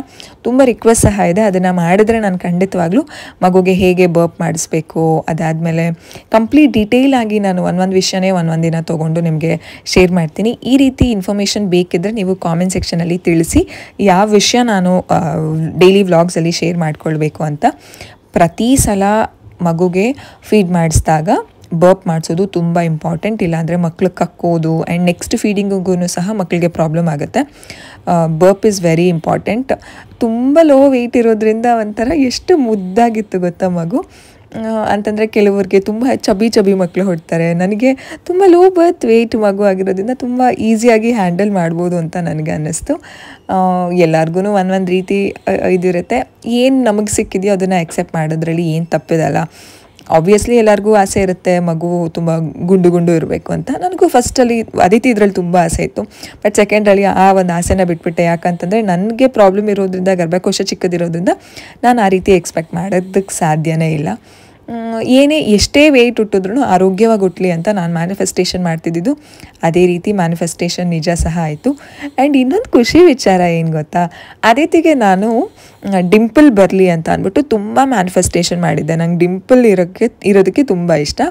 ತುಂಬ ರಿಕ್ವೆಸ್ಟ್ ಸಹ ಇದೆ. ಅದನ್ನು ಮಾಡಿದ್ರೆ ನಾನು ಖಂಡಿತವಾಗ್ಲೂ ಮಗುಗೆ ಹೇಗೆ ಬರ್ಪ್ ಮಾಡಿಸ್ಬೇಕು, ಅದಾದಮೇಲೆ ಕಂಪ್ಲೀಟ್ ಡೀಟೇಲಾಗಿ ನಾನು ಒಂದೊಂದು ವಿಷಯನೇ ಒಂದೊಂದು ದಿನ ತೊಗೊಂಡು ನಿಮಗೆ ಶೇರ್ ಮಾಡ್ತೀನಿ. ಈ ರೀತಿ ಇನ್ಫಾರ್ಮೇಷನ್ ಬೇಕಿದ್ದರೆ ನೀವು ಕಾಮೆಂಟ್ ಸೆಕ್ಷನಲ್ಲಿ ತಿಳಿಸಿ ಯಾವ ವಿಷಯ ನಾನು ಡೈಲಿ ವ್ಲಾಗ್ಸಲ್ಲಿ ಶೇರ್ ಮಾಡ್ಕೊಳ್ಬೇಕು ಅಂತ. ಪ್ರತಿ ಸಲ ಮಗುಗೆ ಫೀಡ್ ಮಾಡಿಸಿದಾಗ ಬರ್ಪ್ ಮಾಡಿಸೋದು ತುಂಬ ಇಂಪಾರ್ಟೆಂಟ್. ಇಲ್ಲಾಂದರೆ ಮಕ್ಳು ಕಕ್ಕೋದು ಆ್ಯಂಡ್ ನೆಕ್ಸ್ಟ್ ಫೀಡಿಂಗಿಗೂ ಸಹ ಮಕ್ಕಳಿಗೆ ಪ್ರಾಬ್ಲಮ್ ಆಗುತ್ತೆ. Burp is very important. ತುಂಬ ಲೋ ವೆಯ್ಟ್ ಇರೋದ್ರಿಂದ ಒಂಥರ ಎಷ್ಟು ಮುದ್ದಾಗಿತ್ತು ಗೊತ್ತಾ ಮಗು ಅಂತಂದರೆ. ಕೆಲವ್ರಿಗೆ ತುಂಬ ಚಬಿ ಮಕ್ಕಳು ಹುಡ್ತಾರೆ. ನನಗೆ ತುಂಬ ಲೋ ಬರ್ತ್ ವೆಯ್ಟ್ ಮಗು ಆಗಿರೋದ್ರಿಂದ ತುಂಬ ಈಸಿಯಾಗಿ ಹ್ಯಾಂಡಲ್ ಮಾಡ್ಬೋದು ಅಂತ ನನಗೆ ಅನ್ನಿಸ್ತು. ಎಲ್ಲರಿಗೂ ಒಂದೊಂದು ರೀತಿ ಇದಿರುತ್ತೆ. ಏನು ನಮಗೆ ಸಿಕ್ಕಿದೆಯೋ ಅದನ್ನು ಆಕ್ಸೆಪ್ಟ್ ಮಾಡೋದ್ರಲ್ಲಿ ಏನು ತಪ್ಪಿದಲ್ಲ. ಆಬ್ವಿಯಸ್ಲಿ ಎಲ್ಲರಿಗೂ ಆಸೆ ಇರುತ್ತೆ ಮಗು ತುಂಬ ಗುಂಡು ಇರಬೇಕು ಅಂತ. ನನಗೂ ಫಸ್ಟಲ್ಲಿ ಅದಿತಿ ಇದರಲ್ಲಿ ತುಂಬ ಆಸೆ ಇತ್ತು. ಬಟ್ ಸೆಕೆಂಡಲ್ಲಿ ಆ ಒಂದು ಆಸೆನ ಬಿಟ್ಬಿಟ್ಟೆ. ಯಾಕಂತಂದರೆ ನನಗೆ ಪ್ರಾಬ್ಲಮ್ ಇರೋದ್ರಿಂದ, ಗರ್ಭಕೋಶ ಚಿಕ್ಕದಿರೋದ್ರಿಂದ ನಾನು ಆ ರೀತಿ ಎಕ್ಸ್ಪೆಕ್ಟ್ ಮಾಡೋದಕ್ಕೆ ಸಾಧ್ಯನೇ ಇಲ್ಲ. ಎಷ್ಟೇ ವೆಯ್ಟ್ ಹುಟ್ಟಿದ್ರೂ ಆರೋಗ್ಯವಾಗಿ ಹುಟ್ಟಲಿ ಅಂತ ನಾನು ಮ್ಯಾನಿಫೆಸ್ಟೇಷನ್ ಮಾಡ್ತಿದ್ದಿದ್ದು. ಅದೇ ರೀತಿ ಮ್ಯಾನಿಫೆಸ್ಟೇಷನ್ ನಿಜ ಸಹ ಆಯಿತು. ಆ್ಯಂಡ್ ಇನ್ನೊಂದು ಖುಷಿ ವಿಚಾರ ಏನು ಗೊತ್ತಾ, ಅದಿತಿಗೆ ನಾನು ಡಿಂಪಲ್ ಬರಲಿ ಅಂತ ಅಂದ್ಬಿಟ್ಟು ತುಂಬ ಮ್ಯಾನಿಫೆಸ್ಟೇಷನ್ ಮಾಡಿದ್ದೆ. ನಂಗೆ ಡಿಂಪಲ್ ಇರೋದಕ್ಕೆ ತುಂಬ ಇಷ್ಟ.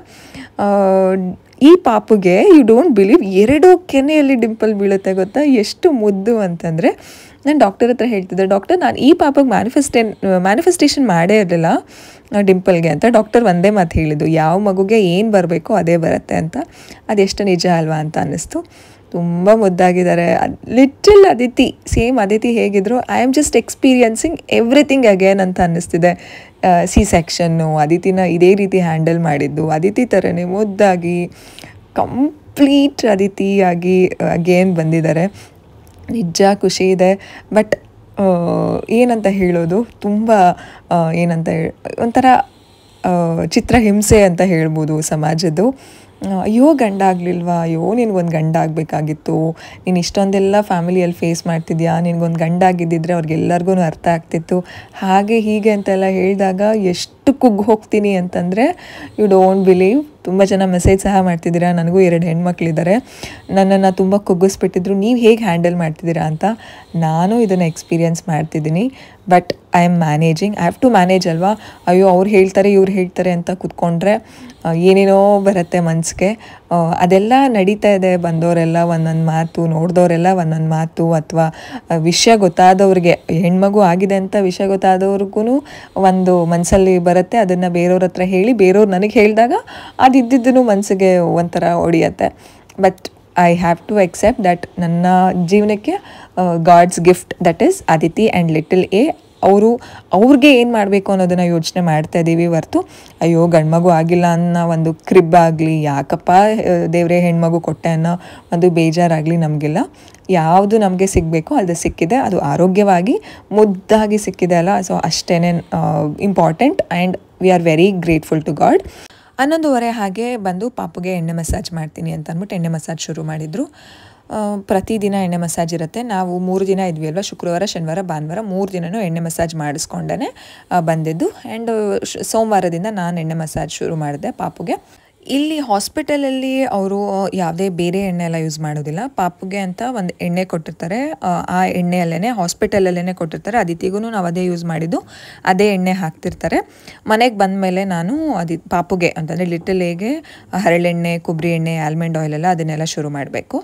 ಈ ಪಾಪುಗೆ ಯು ಡೋಂಟ್ ಬಿಲೀವ್ 2 ಕೆನೆಯಲ್ಲಿ ಡಿಂಪಲ್ ಬೀಳುತ್ತೆ ಗೊತ್ತಾ. ಎಷ್ಟು ಮುದ್ದು ಅಂತಂದರೆ ನಾನು ಡಾಕ್ಟರ್ ಹತ್ರ ಹೇಳ್ತಿದ್ದೆ, ಡಾಕ್ಟರ್ ನಾನು ಈ ಪಾಪಗೆ ಮ್ಯಾನಿಫೆಸ್ಟೇಷನ್ ಮಾಡೇ ಇರಲಿಲ್ಲ ಡಿಂಪಲ್ಗೆ ಅಂತ. ಡಾಕ್ಟರ್ ಒಂದೇ ಮಾತು ಹೇಳಿದ್ದು, ಯಾವ ಮಗುಗೆ ಏನು ಬರಬೇಕೋ ಅದೇ ಬರುತ್ತೆ ಅಂತ. ಅದೆಷ್ಟು ನಿಜ ಅಲ್ವಾ ಅಂತ ಅನ್ನಿಸ್ತು. ತುಂಬ ಮುದ್ದಾಗಿದ್ದಾರೆ. ಲಿಟಲ್ ಅದಿತಿ, ಸೇಮ್ ಅದಿತಿ ಹೇಗಿದ್ರು, I am just experiencing everything again ಅಂತ ಅನ್ನಿಸ್ತಿದೆ. ಸಿ ಸೆಕ್ಷನ್ನು ಅದಿತಿನ ಇದೇ ರೀತಿ ಹ್ಯಾಂಡಲ್ ಮಾಡಿದ್ದು, ಅದಿತಿ ಥರನೇ ಮುದ್ದಾಗಿ ಕಂಪ್ಲೀಟ್ ಅದಿತಿಯಾಗಿ ಅಗೇನ್ ಬಂದಿದ್ದಾರೆ. ನಿಜ ಖುಷಿ ಇದೆ. ಬಟ್ ಏನಂತ ಹೇಳೋದು, ತುಂಬ ಒಂಥರ ಚಿತ್ರಹಿಂಸೆ ಅಂತ ಹೇಳ್ಬೋದು ಸಮಾಜದ್ದು. ಅಯ್ಯೋ ಗಂಡ ಆಗಲಿಲ್ವಾ, ಅಯ್ಯೋ ನಿನಗೊಂದು ಗಂಡ ಆಗಬೇಕಾಗಿತ್ತು, ನೀನು ಇಷ್ಟೊಂದೆಲ್ಲ ಫ್ಯಾಮಿಲಿಯಲ್ಲಿ ಫೇಸ್ ಮಾಡ್ತಿದ್ಯಾ, ನಿನಗೊಂದು ಗಂಡ ಆಗಿದ್ದಿದ್ರೆ ಅವ್ರಿಗೆಲ್ಲರಿಗೂ ಅರ್ಥ ಆಗ್ತಿತ್ತು, ಹಾಗೆ ಹೀಗೆ ಅಂತೆಲ್ಲ ಹೇಳಿದಾಗ ಎಷ್ಟು ಕುಗ್ಗಿ ಹೋಗ್ತೀನಿ ಅಂತಂದರೆ ಯು ಡೋಂಟ್ ಬಿಲೀವ್. ತುಂಬ ಜನ ಮೆಸೇಜ್ ಸಹ ಮಾಡ್ತಿದ್ದೀರಾ, ನನಗೂ 2 ಹೆಣ್ಮಕ್ಳಿದ್ದಾರೆ, ನನ್ನನ್ನು ತುಂಬ ಕುಗ್ಗಿಸ್ಬಿಟ್ಟಿದ್ರು, ನೀವು ಹೇಗೆ ಹ್ಯಾಂಡಲ್ ಮಾಡ್ತಿದ್ದೀರಾ ಅಂತ. ನಾನು ಇದನ್ನು ಎಕ್ಸ್ಪೀರಿಯನ್ಸ್ ಮಾಡ್ತಿದ್ದೀನಿ. But I am managing, I have to manage ಅಲ್ವಾ. ಅಯ್ಯೋ ಅವ್ರು ಹೇಳ್ತಾರೆ ಇವ್ರು ಹೇಳ್ತಾರೆ ಅಂತ ಕೂತ್ಕೊಂಡ್ರೆ ಏನೇನೋ ಬರುತ್ತೆ ಮನಸ್ಸಿಗೆ. ಅದೆಲ್ಲ ನಡೀತಾ ಇದೆ. ಬಂದವರೆಲ್ಲ ಒಂದೊಂದು ಮಾತು, ನೋಡಿದವರೆಲ್ಲ ಒಂದೊಂದು ಮಾತು, ಅಥವಾ ವಿಷಯ ಗೊತ್ತಾದವ್ರಿಗೆ, ಹೆಣ್ಮಗು ಆಗಿದೆ ಅಂತ ವಿಷಯ ಗೊತ್ತಾದವ್ರಿಗೂ ಒಂದು ಮನಸ್ಸಲ್ಲಿ ಬರುತ್ತೆ. ಅದನ್ನು ಬೇರೆಯವ್ರ ಹತ್ರ ಹೇಳಿ ಬೇರೆಯವ್ರು ನನಗೆ ಹೇಳಿದಾಗ ಅದಿದ್ದೂ ಮನಸ್ಸಿಗೆ ಒಂಥರ ಹೊಡಿಯತ್ತೆ. But I have to accept that ನನ್ನ ಜೀವನಕ್ಕೆ God's gift that is Aditi and little A. ಅವ್ರಿಗೆ ಏನು ಮಾಡಬೇಕು ಅನ್ನೋದನ್ನು ಯೋಚನೆ ಮಾಡ್ತಾ ಇದ್ದೀವಿ ಹೊರ್ತು ಅಯ್ಯೋ ಗಂಡ್ಮಗು ಆಗಿಲ್ಲ ಅನ್ನೋ ಒಂದು ಕ್ರಿಬ್ ಆಗಲಿ, ಯಾಕಪ್ಪ ದೇವರೇ ಹೆಣ್ಮಗು ಕೊಟ್ಟೆ ಅನ್ನೋ ಒಂದು ಬೇಜಾರಾಗಲಿ ನಮಗಿಲ್ಲ. ಯಾವುದು ನಮಗೆ ಸಿಗಬೇಕು ಅದು ಸಿಕ್ಕಿದೆ, ಅದು ಆರೋಗ್ಯವಾಗಿ ಮುದ್ದಾಗಿ ಸಿಕ್ಕಿದೆ ಅಲ್ಲ, ಸೊ ಅಷ್ಟೇ important. And we are very grateful to God. 11:30 ಹಾಗೆ ಬಂದು ಪಾಪುಗೆ ಎಣ್ಣೆ ಮಸಾಜ್ ಮಾಡ್ತೀನಿ ಅಂತ ಅಂದ್ಬಿಟ್ಟು ಎಣ್ಣೆ ಮಸಾಜ್ ಶುರು ಮಾಡಿದರು. ಪ್ರತಿದಿನ ಎಣ್ಣೆ ಮಸಾಜ್ ಇರುತ್ತೆ. ನಾವು 3 ದಿನ ಇದ್ವಿ ಅಲ್ವಾ, ಶುಕ್ರವಾರ, ಶನಿವಾರ, ಭಾನುವಾರ 3 ದಿನವೂ ಎಣ್ಣೆ ಮಸಾಜ್ ಮಾಡಿಸ್ಕೊಂಡೇ ಬಂದಿದ್ದು. ಆ್ಯಂಡ್ ಸೋಮವಾರದಿಂದ ನಾನು ಎಣ್ಣೆ ಮಸಾಜ್ ಶುರು ಮಾಡಿದೆ ಪಾಪುಗೆ. ಇಲ್ಲಿ ಹಾಸ್ಪಿಟಲಲ್ಲಿ ಅವರು ಯಾವುದೇ ಬೇರೆ ಎಣ್ಣೆ ಎಲ್ಲ ಯೂಸ್ ಮಾಡೋದಿಲ್ಲ. ಪಾಪುಗೆ ಅಂತ ಒಂದು ಎಣ್ಣೆ ಕೊಟ್ಟಿರ್ತಾರೆ, ಆ ಎಣ್ಣೆಯಲ್ಲೇ ಹಾಸ್ಪಿಟಲಲ್ಲೇ ಕೊಟ್ಟಿರ್ತಾರೆ. ಅದಿತಿಗೂ ನಾವು ಅದೇ ಯೂಸ್ ಮಾಡಿದ್ದು, ಅದೇ ಎಣ್ಣೆ ಹಾಕ್ತಿರ್ತಾರೆ. ಮನೆಗೆ ಬಂದ ಮೇಲೆ ನಾನು ಪಾಪುಗೆ ಅಂತಂದರೆ ಲಿಟಲ್ ಎಗೆ ಹರಳೆಣ್ಣೆ, ಕೊಬ್ಬರಿ ಎಣ್ಣೆ, ಆಲ್ಮಂಡ್ ಆಯಿಲ್ ಎಲ್ಲ ಅದನ್ನೆಲ್ಲ ಶುರು ಮಾಡಬೇಕು.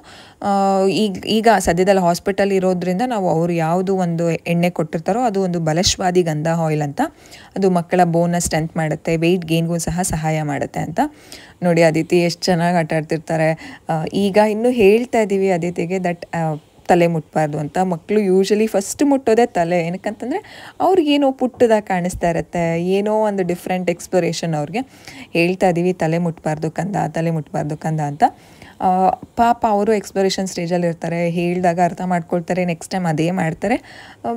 ಈಗ ಸದ್ಯದಲ್ಲಿ ಹಾಸ್ಪಿಟಲ್ ಇರೋದ್ರಿಂದ ನಾವು ಅವರು ಯಾವುದು ಒಂದು ಎಣ್ಣೆ ಕೊಟ್ಟಿರ್ತಾರೋ ಅದು ಒಂದು ಬಲಶ್ವಾದಿ ಗಂಧ ಆಯಿಲ್ ಅಂತ, ಅದು ಮಕ್ಕಳ ಬೋನ್ನ ಸ್ಟ್ರೆಂತ್ ಮಾಡುತ್ತೆ, ವೆಯ್ಟ್ ಗೇನ್ಗೂ ಸಹ ಸಹಾಯ ಮಾಡುತ್ತೆ ಅಂತ. ನೋಡಿ ಅದಿತಿ ಎಷ್ಟು ಚೆನ್ನಾಗಿ ಆಟ ಆಡ್ತಿರ್ತಾರೆ. ಈಗ ಇನ್ನೂ ಹೇಳ್ತಾ ಇದ್ದೀವಿ ಅದಿತಿಗೆ ದಟ್ ತಲೆ ಮುಟ್ಬಾರ್ದು ಅಂತ. ಮಕ್ಕಳು ಯೂಶ್ವಲಿ ಫಸ್ಟ್ ಮುಟ್ಟೋದೇ ತಲೆ. ಏನಕ್ಕಂತಂದರೆ ಅವ್ರಿಗೇನೋ ಪುಟ್ಟದಾಗಿ ಕಾಣಿಸ್ತಾ ಇರುತ್ತೆ, ಏನೋ ಒಂದು ಡಿಫ್ರೆಂಟ್ ಎಕ್ಸ್ಪ್ಲೋರೇಷನ್ ಅವ್ರಿಗೆ. ಹೇಳ್ತಾ ಇದ್ದೀವಿ ತಲೆ ಮುಟ್ಬಾರ್ದು ಕಂದ, ತಲೆ ಮುಟ್ಬಾರ್ದು ಕಂದ ಅಂತ. ಪಾಪ ಅವರು ಎಕ್ಸ್ಪ್ಲೋರೇಷನ್ ಸ್ಟೇಜಲ್ಲಿ ಇರ್ತಾರೆ, ಹೇಳಿದಾಗ ಅರ್ಥ ಮಾಡ್ಕೊಳ್ತಾರೆ, ನೆಕ್ಸ್ಟ್ ಟೈಮ್ ಅದೇ ಮಾಡ್ತಾರೆ.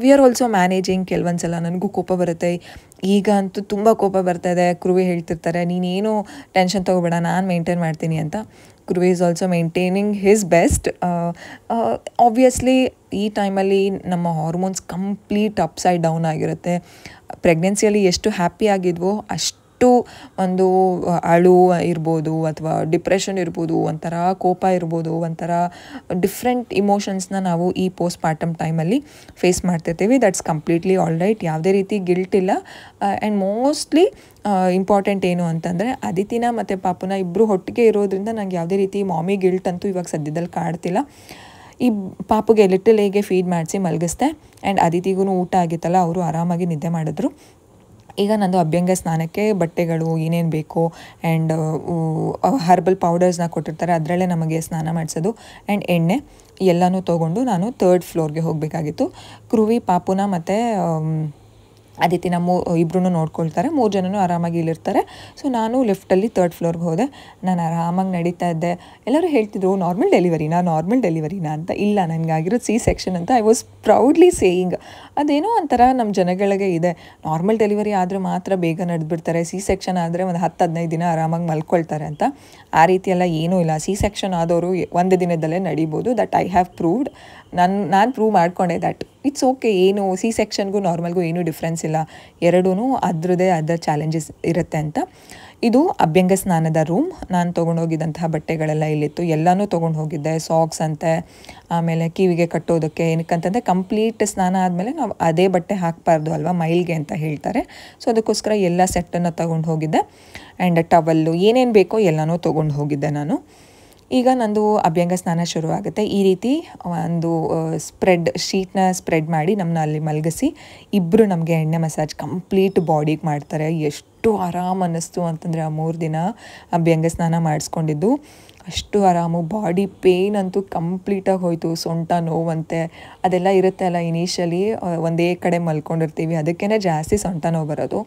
We are also managing. ಕೆಲವೊಂದು ಸಲ ನನಗೂ ಕೋಪ ಬರುತ್ತೆ. ಈಗ ಅಂತೂ ತುಂಬ ಕೋಪ ಬರ್ತಾಯಿದೆ. ಕ್ರುವಿ ಹೇಳ್ತಿರ್ತಾರೆ ನೀನೇನು ಟೆನ್ಷನ್ ತೊಗೋಬೇಡ, ನಾನು ಮೇಂಟೈನ್ ಮಾಡ್ತೀನಿ ಅಂತ. ಕ್ರುವಿ is also maintaining his best. Obviously ಈ ಟೈಮಲ್ಲಿ ನಮ್ಮ ಹಾರ್ಮೋನ್ಸ್ ಕಂಪ್ಲೀಟ್ ಅಪ್ಸೈಡ್ ಡೌನ್ ಆಗಿರುತ್ತೆ. ಪ್ರೆಗ್ನೆನ್ಸಿಯಲ್ಲಿ ಎಷ್ಟು ಹ್ಯಾಪಿ ಆಗಿದ್ವೋ ಅಷ್ಟು ಒಂದು ಅಳು ಇರ್ಬೋದು, ಅಥವಾ ಡಿಪ್ರೆಷನ್ ಇರ್ಬೋದು, ಒಂಥರ ಕೋಪ ಇರ್ಬೋದು, ಒಂಥರ ಡಿಫ್ರೆಂಟ್ ಇಮೋಷನ್ಸ್ನ ನಾವು ಈ ಪೋಸ್ಟ್ ಪಾರ್ಟಮ್ ಟೈಮಲ್ಲಿ ಫೇಸ್ ಮಾಡ್ತಿರ್ತೀವಿ. That's completely all right. ಯಾವುದೇ ರೀತಿ ಗಿಲ್ಟ್ ಇಲ್ಲ. ಆ್ಯಂಡ್ ಮೋಸ್ಟ್ಲಿ ಇಂಪಾರ್ಟೆಂಟ್ ಏನು ಅಂತಂದರೆ ಅದಿತಿನ ಮತ್ತು ಪಾಪುನ ಇಬ್ಬರು ಒಟ್ಟಿಗೆ ಇರೋದ್ರಿಂದ ನಂಗೆ ಯಾವುದೇ ರೀತಿ ಮಾಮಿ ಗಿಲ್ಟ್ ಅಂತೂ ಇವಾಗ ಸದ್ಯದಲ್ಲಿ ಕಾಡ್ತಿಲ್ಲ. ಈ ಪಾಪುಗೆ ಲಿಟಲ್ ಹೇಗೆ ಫೀಡ್ ಮಾಡಿಸಿ ಮಲಗಿಸ್ದೆ. ಆ್ಯಂಡ್ ಅದಿತಿಗೂ ಊಟ ಆಗಿತ್ತಲ್ಲ, ಅವರು ಆರಾಮಾಗಿ ನಿದ್ದೆ ಮಾಡಿದ್ರು. ಈಗ ನಂದು ಅಭ್ಯಂಗ ಸ್ನಾನಕ್ಕೆ ಬಟ್ಟೆಗಳು ಏನೇನು ಬೇಕು ಆ್ಯಂಡ್ ಹರ್ಬಲ್ ಪೌಡರ್ಸ್ನ ಕೊಟ್ಟಿರ್ತಾರೆ, ಅದರಲ್ಲೇ ನಮಗೆ ಸ್ನಾನ ಮಾಡಿಸೋದು ಆ್ಯಂಡ್ ಎಣ್ಣೆ ಎಲ್ಲನೂ ತೊಗೊಂಡು ನಾನು 3rd ಫ್ಲೋರ್ಗೆ ಹೋಗಬೇಕಾಗಿತ್ತು. ಕ್ರುವಿ, ಪಾಪುನ ಮತ್ತು ಅದಿತಿನ ಇಬ್ಬರೂ ನೋಡ್ಕೊಳ್ತಾರೆ. 3 ಜನನೂ ಆರಾಮಾಗಿ ಇಲ್ಲಿರ್ತಾರೆ. ಸೊ ನಾನು ಲಿಫ್ಟಲ್ಲಿ 3rd ಫ್ಲೋರ್ಗೆ ಹೋದೆ. ನಾನು ಆರಾಮಾಗಿ ನಡೀತಾ ಇದ್ದೆ. ಎಲ್ಲರೂ ಹೇಳ್ತಿದ್ರು ನಾರ್ಮಲ್ ಡೆಲಿವರಿನಾ ಅಂತ. ಇಲ್ಲ, ನನಗಾಗಿರೋದು C-ಸೆಕ್ಷನ್ ಅಂತ ಐ ವಾಸ್ ಪ್ರೌಡ್ಲಿ ಸೇಯಿಂಗ್. ಅದೇನೋ ಒಂಥರ ನಮ್ಮ ಜನಗಳಿಗೆ ಇದೆ, ನಾರ್ಮಲ್ ಡೆಲಿವರಿ ಆದರೆ ಮಾತ್ರ ಬೇಗ ನಡೆದ್ಬಿಡ್ತಾರೆ, C-ಸೆಕ್ಷನ್ ಆದರೆ ಒಂದು 10-15 ದಿನ ಆರಾಮಾಗಿ ಮಲ್ಕೊಳ್ತಾರೆ ಅಂತ. ಆ ರೀತಿಯೆಲ್ಲ ಏನೂ ಇಲ್ಲ. C-ಸೆಕ್ಷನ್ ಆದವರು 1 ದಿನದಲ್ಲೇ ನಡಿಬೋದು. That I have proved. ನಾನು ಪ್ರೂವ್ ಮಾಡ್ಕೊಂಡೆ ದಟ್ ಇಟ್ಸ್ ಓಕೆ. ಏನು C-ಸೆಕ್ಷನ್ಗೂ ನಾರ್ಮಲ್ಗೂ ಏನೂ ಡಿಫ್ರೆನ್ಸ್ ಇಲ್ಲ, ಎರಡೂ ಅದರದ್ದೇ ಆದ ಚಾಲೆಂಜಸ್ ಇರುತ್ತೆ ಅಂತ. ಇದು ಅಭ್ಯಂಗ ಸ್ನಾನದ ರೂಮ್. ನಾನು ತೊಗೊಂಡೋಗಿದ್ದಂತಹ ಬಟ್ಟೆಗಳೆಲ್ಲ ಇಲ್ಲಿತ್ತು, ಎಲ್ಲನೂ ತೊಗೊಂಡು ಹೋಗಿದ್ದೆ. ಸಾಕ್ಸ್ ಅಂತೆ, ಆಮೇಲೆ ಕಿವಿಗೆ ಕಟ್ಟೋದಕ್ಕೆ. ಏನಕ್ಕಂತಂದರೆ ಕಂಪ್ಲೀಟ್ ಸ್ನಾನ ಆದಮೇಲೆ ನಾವು ಅದೇ ಬಟ್ಟೆ ಹಾಕಬಾರ್ದು ಅಲ್ವಾ, ಮೈಲ್ಗೆ ಅಂತ ಹೇಳ್ತಾರೆ. ಸೊ ಅದಕ್ಕೋಸ್ಕರ ಎಲ್ಲ ಸೆಟ್ಟನ್ನು ತೊಗೊಂಡು ಹೋಗಿದ್ದೆ. ಆ್ಯಂಡ್ ಟವಲ್ಲು ಏನೇನು ಬೇಕೋ ಎಲ್ಲನೂ ತೊಗೊಂಡು ಹೋಗಿದ್ದೆ ನಾನು. ಈಗ ನಂದು ಅಭ್ಯಂಗ ಸ್ನಾನ ಶುರು ಆಗುತ್ತೆ. ಈ ರೀತಿ ಒಂದು ಶೀಟ್ನ ಸ್ಪ್ರೆಡ್ ಮಾಡಿ ನಮ್ಮನ್ನ ಅಲ್ಲಿ ಮಲಗಿಸಿ ಇಬ್ಬರು ನಮಗೆ ಎಣ್ಣೆ ಮಸಾಜ್ ಕಂಪ್ಲೀಟ್ ಬಾಡಿಗೆ ಮಾಡ್ತಾರೆ. ಎಷ್ಟು ಆರಾಮ್ ಅನ್ನಿಸ್ತು ಅಂತಂದರೆ ಆ 3 ದಿನ ಅಭ್ಯಂಗ ಸ್ನಾನ ಮಾಡಿಸ್ಕೊಂಡಿದ್ದು ಅಷ್ಟು ಆರಾಮು. ಬಾಡಿ ಪೇಯ್ನ್ ಅಂತೂ ಕಂಪ್ಲೀಟಾಗಿ ಹೋಯಿತು. ಸೊಂಟ ನೋವಂತೆ ಅದೆಲ್ಲ ಇರುತ್ತೆ ಅಲ್ಲ, ಇನಿಷಿಯಲಿ ಒಂದೇ ಕಡೆ ಮಲ್ಕೊಂಡಿರ್ತೀವಿ, ಅದಕ್ಕೇ ಜಾಸ್ತಿ ಸೊಂಟ ನೋವು ಬರೋದು.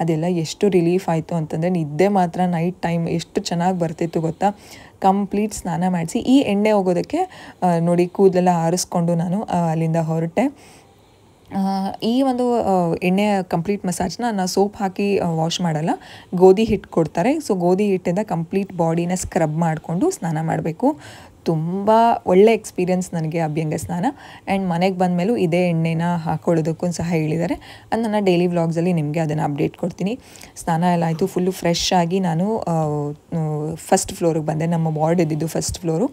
ಅದೆಲ್ಲ ಎಷ್ಟು ರಿಲೀಫ್ ಆಯಿತು ಅಂತಂದರೆ ನಿದ್ದೆ ಮಾತ್ರ ನೈಟ್ ಟೈಮ್ ಎಷ್ಟು ಚೆನ್ನಾಗಿ ಬರ್ತಿತ್ತು ಗೊತ್ತಾ. ಕಂಪ್ಲೀಟ್ ಸ್ನಾನ ಮಾಡಿಸಿ ಈ ಎಣ್ಣೆ ಹೋಗೋದಕ್ಕೆ ನೋಡಿ ಕೂದಲೆಲ್ಲ ಆರಿಸ್ಕೊಂಡು ನಾನು ಅಲ್ಲಿಂದ ಹೊರಟೆ. ಈ ಒಂದು ಎಣ್ಣೆ ಕಂಪ್ಲೀಟ್ ಮಸಾಜ್ನ ನಾನು ಸೋಪ್ ಹಾಕಿ ವಾಶ್ ಮಾಡಲ್ಲ, ಗೋಧಿ ಹಿಟ್ಟು ಕೊಡ್ತಾರೆ. ಸೊ ಗೋಧಿ ಹಿಟ್ಟಿಂದ ಕಂಪ್ಲೀಟ್ ಬಾಡಿನ ಸ್ಕ್ರಬ್ ಮಾಡಿಕೊಂಡು ಸ್ನಾನ ಮಾಡಬೇಕು. ತುಂಬ ಒಳ್ಳೆ ಎಕ್ಸ್ಪೀರಿಯನ್ಸ್ ನನಗೆ ಅಭ್ಯಂಗ ಸ್ನಾನ. ಆ್ಯಂಡ್ ಮನೆಗೆ ಬಂದಮೇಲೂ ಇದೇ ಎಣ್ಣೆನ ಹಾಕ್ಕೊಳ್ಳೋದಕ್ಕೂ ಸಹ ಹೇಳಿದ್ದಾರೆ. ಅದು ನನ್ನ ಡೈಲಿ ವ್ಲಾಗ್ಸಲ್ಲಿ ನಿಮಗೆ ಅದನ್ನು ಅಪ್ಡೇಟ್ ಕೊಡ್ತೀನಿ. ಸ್ನಾನ ಎಲ್ಲ ಆಯಿತು, ಫುಲ್ಲು ಫ್ರೆಶ್ ಆಗಿ ನಾನು ಫಸ್ಟ್ ಫ್ಲೋರಿಗೆ ಬಂದೆ. ನಮ್ಮ ವಾರ್ಡ್ ಇದ್ದಿದ್ದು ಫಸ್ಟ್ ಫ್ಲೋರು.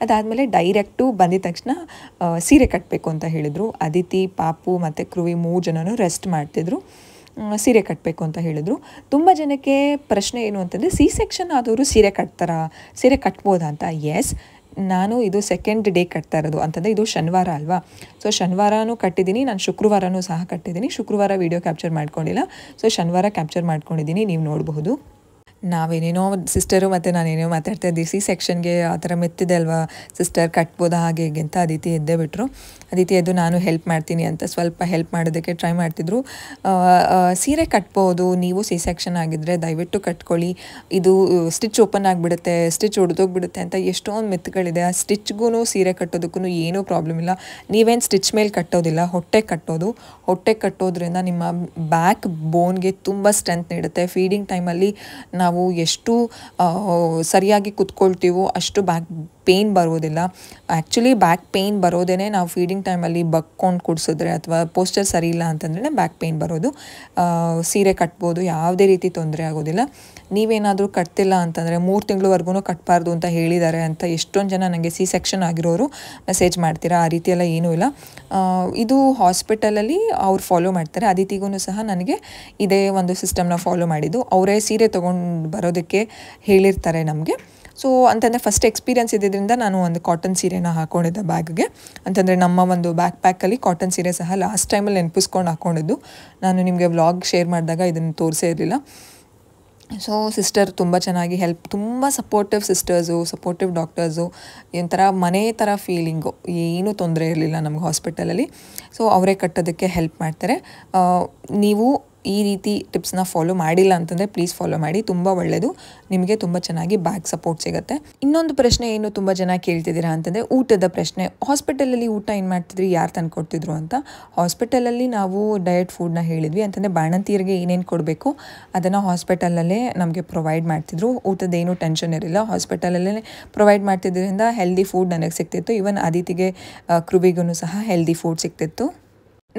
ಅದಾದಮೇಲೆ ಡೈರೆಕ್ಟು ಬಂದಿದ ತಕ್ಷಣ ಸೀರೆ ಕಟ್ಟಬೇಕು ಅಂತ ಹೇಳಿದರು. ಅದಿತಿ, ಪಾಪು ಮತ್ತು ಕ್ರುವಿ 3 ಜನನೂ ರೆಸ್ಟ್ ಮಾಡ್ತಿದ್ರು. ಸೀರೆ ಕಟ್ಟಬೇಕು ಅಂತ ಹೇಳಿದರು. ತುಂಬ ಜನಕ್ಕೆ ಪ್ರಶ್ನೆ ಏನು ಅಂತಂದರೆ, ಸಿ ಸೆಕ್ಷನ್ ಆದವರು ಸೀರೆ ಕಟ್ತಾರಾ, ಸೀರೆ ಕಟ್ಬೋದಾ ಅಂತ. ಎಸ್, ನಾನು ಇದು ಸೆಕೆಂಡ್ ಡೇ ಕಟ್ತಾ ಇರೋದು. ಅಂತಂದರೆ ಇದು ಶನಿವಾರ ಅಲ್ವಾ. ಸೊ ಶನಿವಾರನೂ ಕಟ್ಟಿದ್ದೀನಿ, ನಾನು ಶುಕ್ರವಾರನೂ ಸಹ ಕಟ್ಟಿದ್ದೀನಿ. ಶುಕ್ರವಾರ ವೀಡಿಯೋ ಕ್ಯಾಪ್ಚರ್ ಮಾಡ್ಕೊಂಡಿಲ್ಲ, ಸೊ ಶನಿವಾರ ಕ್ಯಾಪ್ಚರ್ ಮಾಡ್ಕೊಂಡಿದ್ದೀನಿ, ನೀವು ನೋಡಬಹುದು. ನಾವೇನೇನೋ ಸಿಸ್ಟರು ಮತ್ತು ನಾನೇನೋ ಮಾತಾಡ್ತಾ ಇದ್ದೀವಿ. ಸಿ ಸೆಕ್ಷನ್ಗೆ ಆ ಥರ ಮೆತ್ತಿದೆ ಅಲ್ವಾ ಸಿಸ್ಟರ್, ಕಟ್ಬೋದಾ ಹಾಗೆ ಹೇಗೆ ಅಂತ ಅದಿತಿ ಎದ್ದೇ ಬಿಟ್ಟರು. ಅದಿತಿ ಎದ್ದು ನಾನು ಹೆಲ್ಪ್ ಮಾಡ್ತೀನಿ ಅಂತ ಸ್ವಲ್ಪ ಹೆಲ್ಪ್ ಮಾಡೋದಕ್ಕೆ ಟ್ರೈ ಮಾಡ್ತಿದ್ರು. ಸೀರೆ ಕಟ್ಬೋದು, ನೀವು ಸಿ ಸೆಕ್ಷನ್ ಆಗಿದ್ದರೆ ದಯವಿಟ್ಟು ಕಟ್ಕೊಳ್ಳಿ, ಇದು ಸ್ಟಿಚ್ ಓಪನ್ ಆಗಿಬಿಡುತ್ತೆ, ಸ್ಟಿಚ್ ಹೊಡೆದೋಗ್ಬಿಡುತ್ತೆ ಅಂತ ಎಷ್ಟೊಂದು ಮಿತ್ಗಳಿದೆ. ಆ ಸ್ಟಿಚ್ಗೂ ಸೀರೆ ಕಟ್ಟೋದಕ್ಕೂ ಏನೂ ಪ್ರಾಬ್ಲಮ್ ಇಲ್ಲ. ನೀವೇನು ಸ್ಟಿಚ್ ಮೇಲೆ ಕಟ್ಟೋದಿಲ್ಲ, ಹೊಟ್ಟೆ ಕಟ್ಟೋದು. ಹೊಟ್ಟೆ ಕಟ್ಟೋದ್ರಿಂದ ನಿಮ್ಮ ಬ್ಯಾಕ್ ಬೋನ್ಗೆ ತುಂಬ ಸ್ಟ್ರೆಂತ್ ನೀಡುತ್ತೆ. ಫೀಡಿಂಗ್ ಟೈಮಲ್ಲಿ ನಾವು ಎಷ್ಟು ಸರಿಯಾಗಿ ಕುತ್ಕೊಳ್ತೀವೋ ಅಷ್ಟು ಬ್ಯಾಕ್ ಪೇಯ್ನ್ ಬರೋದಿಲ್ಲ. ಆ್ಯಕ್ಚುಲಿ ಬ್ಯಾಕ್ ಪೇಯ್ನ್ ಬರೋದೇ ನಾವು ಫೀಡಿಂಗ್ ಟೈಮಲ್ಲಿ ಬಗ್ಕೊಂಡು ಕುಡಿಸಿದ್ರೆ ಅಥವಾ ಪೋಸ್ಚರ್ ಸರಿ ಇಲ್ಲ ಅಂತಂದ್ರೆ ಬ್ಯಾಕ್ ಪೇಯ್ನ್ ಬರೋದು. ಸೀರೆ ಕಟ್ಬೋದು, ಯಾವುದೇ ರೀತಿ ತೊಂದರೆ ಆಗೋದಿಲ್ಲ. ನೀವೇನಾದರೂ ಕಟ್ತಿಲ್ಲ ಅಂತಂದರೆ 3 ತಿಂಗಳವರೆಗೂ ಕಟ್ಟಬಾರ್ದು ಅಂತ ಹೇಳಿದ್ದಾರೆ ಅಂತ ಎಷ್ಟೊಂದು ಜನ ನನಗೆ ಸಿ ಸೆಕ್ಷನ್ ಆಗಿರೋರು ಮೆಸೇಜ್ ಮಾಡ್ತೀರಾ. ಆ ರೀತಿಯೆಲ್ಲ ಏನೂ ಇಲ್ಲ. ಇದು ಹಾಸ್ಪಿಟಲಲ್ಲಿ ಅವ್ರು ಫಾಲೋ ಮಾಡ್ತಾರೆ. ಅದಿತಿಗೂ ಸಹ ನನಗೆ ಇದೇ ಒಂದು ಸಿಸ್ಟಮ್ನ ಫಾಲೋ ಮಾಡಿದ್ದು. ಅವರೇ ಸೀರೆ ತೊಗೊಂಡು ಬರೋದಕ್ಕೆ ಹೇಳಿರ್ತಾರೆ ನಮಗೆ. ಸೊ ಅಂತಂದರೆ ಫಸ್ಟ್ ಎಕ್ಸ್ಪೀರಿಯನ್ಸ್ ಇದ್ದಿದ್ದರಿಂದ ನಾನು ಒಂದು ಕಾಟನ್ ಸೀರೆನ ಹಾಕ್ಕೊಂಡಿದ್ದೆ ಬ್ಯಾಗ್ಗೆ. ಅಂತಂದರೆ ನಮ್ಮ ಒಂದು ಬ್ಯಾಕ್ ಪ್ಯಾಕಲ್ಲಿ ಕಾಟನ್ ಸೀರೆ ಸಹ ಲಾಸ್ಟ್ ಟೈಮಲ್ಲಿ ನೆನಪಿಸ್ಕೊಂಡು ಹಾಕ್ಕೊಂಡಿದ್ದು. ನಾನು ನಿಮಗೆ ವ್ಲಾಗ್ ಶೇರ್ ಮಾಡಿದಾಗ ಇದನ್ನು ತೋರಿಸೇ ಇರಲಿಲ್ಲ. ಸೊ ಸಿಸ್ಟರ್ ತುಂಬ ಚೆನ್ನಾಗಿ ಹೆಲ್ಪ್, ತುಂಬ ಸಪೋರ್ಟಿವ್ ಸಿಸ್ಟರ್ಸು, ಸಪೋರ್ಟಿವ್ ಡಾಕ್ಟರ್ಸು, ಒಂಥರ ಮನೆ ಥರ ಫೀಲಿಂಗು, ಏನೂ ತೊಂದರೆ ಇರಲಿಲ್ಲ ನಮ್ಗೆ ಹಾಸ್ಪಿಟಲಲ್ಲಿ. ಸೊ ಅವರೇ ಕಟ್ಟೋದಕ್ಕೆ ಹೆಲ್ಪ್ ಮಾಡ್ತಾರೆ. ನೀವು ಈ ರೀತಿ ಟಿಪ್ಸ್ನ ಫಾಲೋ ಮಾಡಿಲ್ಲ ಅಂತಂದರೆ ಪ್ಲೀಸ್ ಫಾಲೋ ಮಾಡಿ, ತುಂಬ ಒಳ್ಳೆಯದು. ನಿಮಗೆ ತುಂಬ ಚೆನ್ನಾಗಿ ಬ್ಯಾಕ್ ಸಪೋರ್ಟ್ ಸಿಗುತ್ತೆ. ಇನ್ನೊಂದು ಪ್ರಶ್ನೆ ಏನು ತುಂಬ ಜನ ಕೇಳ್ತಿದ್ದೀರಾ ಅಂತಂದರೆ ಊಟದ ಪ್ರಶ್ನೆ. ಹಾಸ್ಪಿಟಲಲ್ಲಿ ಊಟ ಏನು ಮಾಡ್ತಿದ್ರಿ, ಯಾರು ತಂದು ಕೊಡ್ತಿದ್ರು ಅಂತ. ಹಾಸ್ಪಿಟಲಲ್ಲಿ ನಾವು ಡಯಟ್ ಫುಡ್ನ ಹೇಳಿದ್ವಿ. ಅಂತಂದರೆ ಬಾಣಂತಿಯರಿಗೆ ಏನೇನು ಕೊಡಬೇಕು ಅದನ್ನು ಹಾಸ್ಪಿಟಲಲ್ಲೇ ನಮಗೆ ಪ್ರೊವೈಡ್ ಮಾಡ್ತಿದ್ರು. ಊಟದ್ದೇನೂ ಟೆನ್ಷನ್ ಇರಲಿಲ್ಲ, ಹಾಸ್ಪಿಟಲಲ್ಲೇ ಪ್ರೊವೈಡ್ ಮಾಡ್ತಿದ್ದರಿಂದ ಹೆಲ್ದಿ ಫುಡ್ ನನಗೆ ಸಿಗ್ತಿತ್ತು. ಈವನ್ ಅದಿತಿಗೆ ಕ್ರುವಿಗೂ ಸಹ ಹೆಲ್ದಿ ಫುಡ್ ಸಿಗ್ತಿತ್ತು.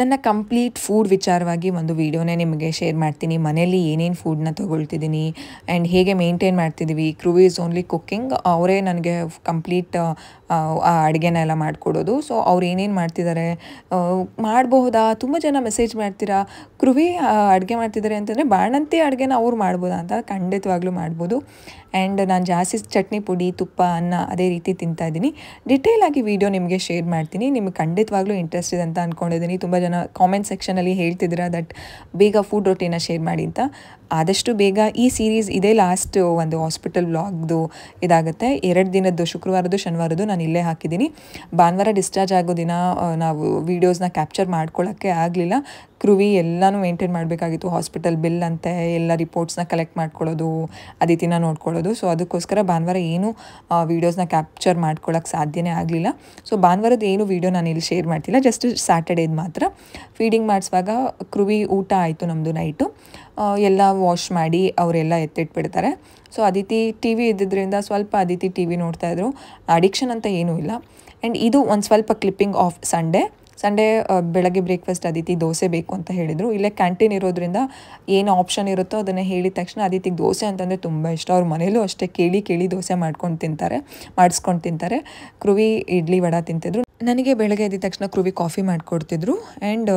ನನ್ನ ಕಂಪ್ಲೀಟ್ ಫುಡ್ ವಿಚಾರವಾಗಿ ಒಂದು ವೀಡಿಯೋನೇ ನಿಮಗೆ ಶೇರ್ ಮಾಡ್ತೀನಿ. ಮನೆಯಲ್ಲಿ ಏನೇನು ಫುಡ್ನ ತೊಗೊಳ್ತಿದ್ದೀನಿ ಆ್ಯಂಡ್ ಹೇಗೆ ಮೇಂಟೈನ್ ಮಾಡ್ತಿದ್ದೀವಿ. ಕ್ರೂ ಈಸ್ ಓನ್ಲಿ ಕುಕ್ಕಿಂಗ್, ಅವರೇ ನನಗೆ ಕಂಪ್ಲೀಟ್ ಆ ಅಡುಗೆನ ಎಲ್ಲ ಮಾಡಿಕೊಡೋದು. ಸೊ ಅವ್ರು ಏನೇನು ಮಾಡ್ತಿದ್ದಾರೆ ಮಾಡಬಹುದಾ, ತುಂಬ ಜನ ಮೆಸೇಜ್ ಮಾಡ್ತೀರಾ ಕ್ರುವಿ ಅಡುಗೆ ಮಾಡ್ತಿದ್ದಾರೆ ಅಂತಂದರೆ ಬಾಣಂತಿ ಅಡುಗೆನ ಅವ್ರು ಮಾಡ್ಬೋದಾ ಅಂತ. ಖಂಡಿತವಾಗ್ಲೂ ಮಾಡ್ಬೋದು. ಆ್ಯಂಡ್ ನಾನು ಜಾಸ್ತಿ ಚಟ್ನಿ ಪುಡಿ, ತುಪ್ಪ, ಅನ್ನ ಅದೇ ರೀತಿ ತಿಂತಾಯಿದ್ದೀನಿ. ಡಿಟೇಲಾಗಿ ವೀಡಿಯೋ ನಿಮಗೆ ಶೇರ್ ಮಾಡ್ತೀನಿ. ನಿಮಗೆ ಖಂಡಿತವಾಗ್ಲೂ ಇಂಟ್ರೆಸ್ಟ್ ಇದೆ ಅಂತ ಅಂದ್ಕೊಂಡಿದ್ದೀನಿ. ತುಂಬ ಜನ ಕಾಮೆಂಟ್ ಸೆಕ್ಷನಲ್ಲಿ ಹೇಳ್ತಿದ್ದೀರಾ ದಟ್ ಬೇಗ ಫುಡ್ ರೊಟೀನ ಶೇರ್ ಮಾಡಿ ಅಂತ. ಆದಷ್ಟು ಬೇಗ ಈ ಸೀರೀಸ್ ಇದೇ ಲಾಸ್ಟ್ ಒಂದು ಹಾಸ್ಪಿಟಲ್ ವ್ಲಾಗ್ದು ಇದಾಗುತ್ತೆ. 2 ದಿನದ್ದು, ಶುಕ್ರವಾರದ್ದು ಶನಿವಾರದ್ದು ನಾನು ಇಲ್ಲೇ ಹಾಕಿದ್ದೀನಿ. ಭಾನುವಾರ ಡಿಸ್ಚಾರ್ಜ್ ಆಗೋ ದಿನ ನಾವು ವೀಡಿಯೋಸ್ನ ಕ್ಯಾಪ್ಚರ್ ಮಾಡ್ಕೊಳ್ಳೋಕ್ಕೆ ಆಗಲಿಲ್ಲ. ಕ್ರುವಿ ಎಲ್ಲನೂ ಮೇಂಟೈನ್ ಮಾಡಬೇಕಾಗಿತ್ತು. ಹಾಸ್ಪಿಟಲ್ ಬಿಲ್ ಅಂತೆ ಎಲ್ಲ ರಿಪೋರ್ಟ್ಸ್ನ ಕಲೆಕ್ಟ್ ಮಾಡ್ಕೊಳ್ಳೋದು, ಅದಿತಿನ ನೋಡ್ಕೊಳ್ಳೋದು. ಸೊ ಅದಕ್ಕೋಸ್ಕರ ಭಾನುವಾರ ಏನು ವೀಡಿಯೋಸ್ನ ಕ್ಯಾಪ್ಚರ್ ಮಾಡ್ಕೊಳ್ಳೋಕ್ಕೆ ಸಾಧ್ಯನೇ ಆಗಲಿಲ್ಲ. ಸೊ ಭಾನುವಾರದ ಏನು ವೀಡಿಯೋ ನಾನು ಇಲ್ಲಿ ಶೇರ್ ಮಾಡ್ತಿಲ್ಲ, ಜಸ್ಟ್ ಸ್ಯಾಟರ್ಡೇದು ಮಾತ್ರ. ಫೀಡಿಂಗ್ ಮಾಡಿಸುವಾಗ ಕ್ರುವಿ ಊಟ ಆಯಿತು ನಮ್ಮದು ನೈಟು. ಎಲ್ಲ ವಾಶ್ ಮಾಡಿ ಅವರೆಲ್ಲ ಎತ್ತಿಟ್ಬಿಡ್ತಾರೆ. ಸೊ ಅದಿತಿ ಟಿ ವಿ ಇದ್ದಿದ್ದರಿಂದ ಸ್ವಲ್ಪ ಅದಿತಿ ಟಿ ವಿ ನೋಡ್ತಾಯಿದ್ರು. ಅಡಿಕ್ಷನ್ ಅಂತ ಏನೂ ಇಲ್ಲ. ಆ್ಯಂಡ್ ಇದು ಒಂದು ಸ್ವಲ್ಪ ಕ್ಲಿಪ್ಪಿಂಗ್ ಆಫ್ ಸಂಡೇ ಬೆಳಗ್ಗೆ ಬ್ರೇಕ್ಫಾಸ್ಟ್ ಅದಿತಿ ದೋಸೆ ಬೇಕು ಅಂತ ಹೇಳಿದರು. ಇಲ್ಲೇ ಕ್ಯಾಂಟೀನ್ ಇರೋದ್ರಿಂದ ಏನು ಆಪ್ಷನ್ ಇರುತ್ತೋ ಅದನ್ನು ಹೇಳಿದ ತಕ್ಷಣ ಅದಿತಿಗೆ ದೋಸೆ ಅಂತಂದರೆ ತುಂಬ ಇಷ್ಟ. ಅವ್ರ ಮನೇಲೂ ಅಷ್ಟೇ ಕೇಳಿ ದೋಸೆ ಮಾಡಿಸ್ಕೊಂಡು ತಿಂತಾರೆ. ಕ್ರುವಿ ಇಡ್ಲಿ ವಡ ತಿಂತಿದ್ರು. ನನಗೆ ಬೆಳಗ್ಗೆ ಎದ್ದ ತಕ್ಷಣ ಕ್ರುವಿ ಕಾಫಿ ಮಾಡಿಕೊಡ್ತಿದ್ರು. ಆ್ಯಂಡ್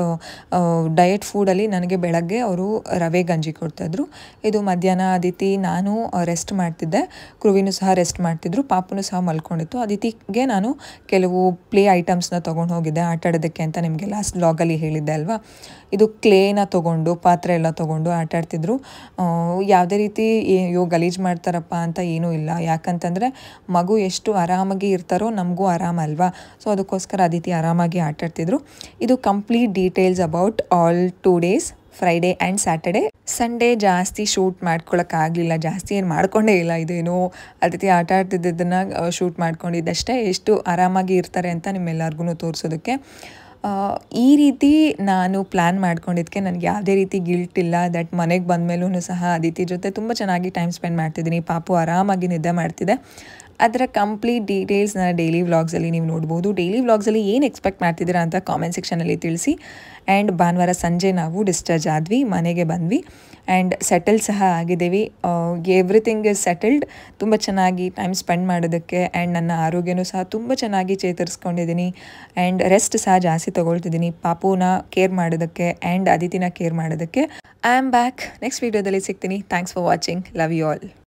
ಡಯಟ್ ಫುಡಲ್ಲಿ ನನಗೆ ಬೆಳಗ್ಗೆ ಅವರು ರವೆ ಗಂಜಿ ಕೊಡ್ತಾಯಿದ್ರು. ಇದು ಮಧ್ಯಾಹ್ನ ಅದಿತಿ ನಾನು ರೆಸ್ಟ್ ಮಾಡ್ತಿದ್ದೆ, ಕ್ರುವಿನೂ ಸಹ ರೆಸ್ಟ್ ಮಾಡ್ತಿದ್ರು, ಪಾಪನೂ ಸಹ ಮಲ್ಕೊಂಡಿತ್ತು. ಅದಿತಿಗೆ ನಾನು ಕೆಲವು ಪ್ಲೇ ಐಟಮ್ಸ್ನ ತೊಗೊಂಡು ಹೋಗಿದ್ದೆ ಆಟ ಆಡೋದಕ್ಕೆ ಅಂತ ನಿಮಗೆ ಲಾಸ್ಟ್ ವ್ಲಾಗಲ್ಲಿ ಹೇಳಿದ್ದೆ ಅಲ್ವಾ. ಇದು ಕ್ಲೇನ ತೊಗೊಂಡು, ಪಾತ್ರೆ ಎಲ್ಲ ತೊಗೊಂಡು ಆಟ ಆಡ್ತಿದ್ರು. ಯಾವುದೇ ರೀತಿ ಗಲೀಜು ಮಾಡ್ತಾರಪ್ಪ ಅಂತ ಏನೂ ಇಲ್ಲ. ಯಾಕಂತಂದರೆ ಮಗು ಎಷ್ಟು ಆರಾಮಾಗಿ ಇರ್ತಾರೋ ನಮಗೂ ಆರಾಮಲ್ವಾ. ಸೊ ಅದಕ್ಕೋಸ್ಕರ ಅದಿತಿ ಆರಾಮಾಗಿ ಆಟ ಆಡ್ತಿದ್ರು. ಇದು complete details about all 2 days, Friday and Saturday. Sunday ಜಾಸ್ತಿ ಶೂಟ್ ಮಾಡ್ಕೊಳಕ್ಕಾಗಲಿಲ್ಲ, ಜಾಸ್ತಿ ಏನು ಮಾಡ್ಕೊಂಡೇ ಇಲ್ಲ. ಇದೇನೋ ಅದಿತಿ ಆಟ ಆಡ್ತಿದ್ದನ್ನು ಶೂಟ್ ಮಾಡ್ಕೊಂಡಿದ್ದಷ್ಟೇ. ಎಷ್ಟು ಆರಾಮಾಗಿ ಇರ್ತಾರೆ ಅಂತ ನಿಮ್ಮೆಲ್ಲರಿಗೂ ತೋರಿಸೋದಕ್ಕೆ. ಈ ರೀತಿ ನಾನು ಪ್ಲ್ಯಾನ್ ಮಾಡ್ಕೊಂಡಿದ್ದಕ್ಕೆ ನನಗೆ ಯಾವುದೇ ರೀತಿ ಗಿಲ್ಟ್ ಇಲ್ಲ. ದಟ್ ಮನೆಗೆ ಬಂದಮೇಲೂ ಸಹ ಅದಿತಿ ಜೊತೆ ತುಂಬ ಚೆನ್ನಾಗಿ ಟೈಮ್ ಸ್ಪೆಂಡ್ ಮಾಡ್ತಿದ್ದೀನಿ. ಪಾಪು ಆರಾಮಾಗಿ ನಿದ್ದೆ ಮಾಡ್ತಿದೆ. ಅದರ ಕಂಪ್ಲೀಟ್ ಡೀಟೇಲ್ಸ್ ನಾನು ಡೈಲಿ ವ್ಲಾಗ್ಸಲ್ಲಿ ನೀವು ನೋಡ್ಬೋದು. ಡೈಲಿ ವ್ಲಾಗ್ಸಲ್ಲಿ ಏನು ಎಕ್ಸ್ಪೆಕ್ಟ್ ಮಾಡ್ತಿದ್ದೀರಾ ಅಂತ ಕಾಮೆಂಟ್ ಸೆಕ್ಷನಲ್ಲಿ ತಿಳಿಸಿ. ಆ್ಯಂಡ್ ಭಾನುವಾರ ಸಂಜೆ ನಾವು ಡಿಸ್ಚಾರ್ಜ್ ಆದ್ವಿ, ಮನೆಗೆ ಬಂದ್ವಿ ಆ್ಯಂಡ್ ಸೆಟಲ್ ಸಹ ಆಗಿದ್ದೀವಿ. Everything is settled. ತುಂಬ ಚೆನ್ನಾಗಿ ಟೈಮ್ ಸ್ಪೆಂಡ್ ಮಾಡೋದಕ್ಕೆ ಆ್ಯಂಡ್ ನನ್ನ ಆರೋಗ್ಯನೂ ಸಹ ತುಂಬ ಚೆನ್ನಾಗಿ ಚೇತರಿಸ್ಕೊಂಡಿದ್ದೀನಿ ಆ್ಯಂಡ್ ರೆಸ್ಟ್ ಸಹ ಜಾಸ್ತಿ ತೊಗೊಳ್ತಿದ್ದೀನಿ ಪಾಪುನ ಕೇರ್ ಮಾಡೋದಕ್ಕೆ ಆ್ಯಂಡ್ ಅದಿತಿನ ಕೇರ್ ಮಾಡೋದಕ್ಕೆ. I am back. ನೆಕ್ಸ್ಟ್ ವೀಡಿಯೋದಲ್ಲಿ ಸಿಗ್ತೀನಿ. Thanks for watching. Love you all.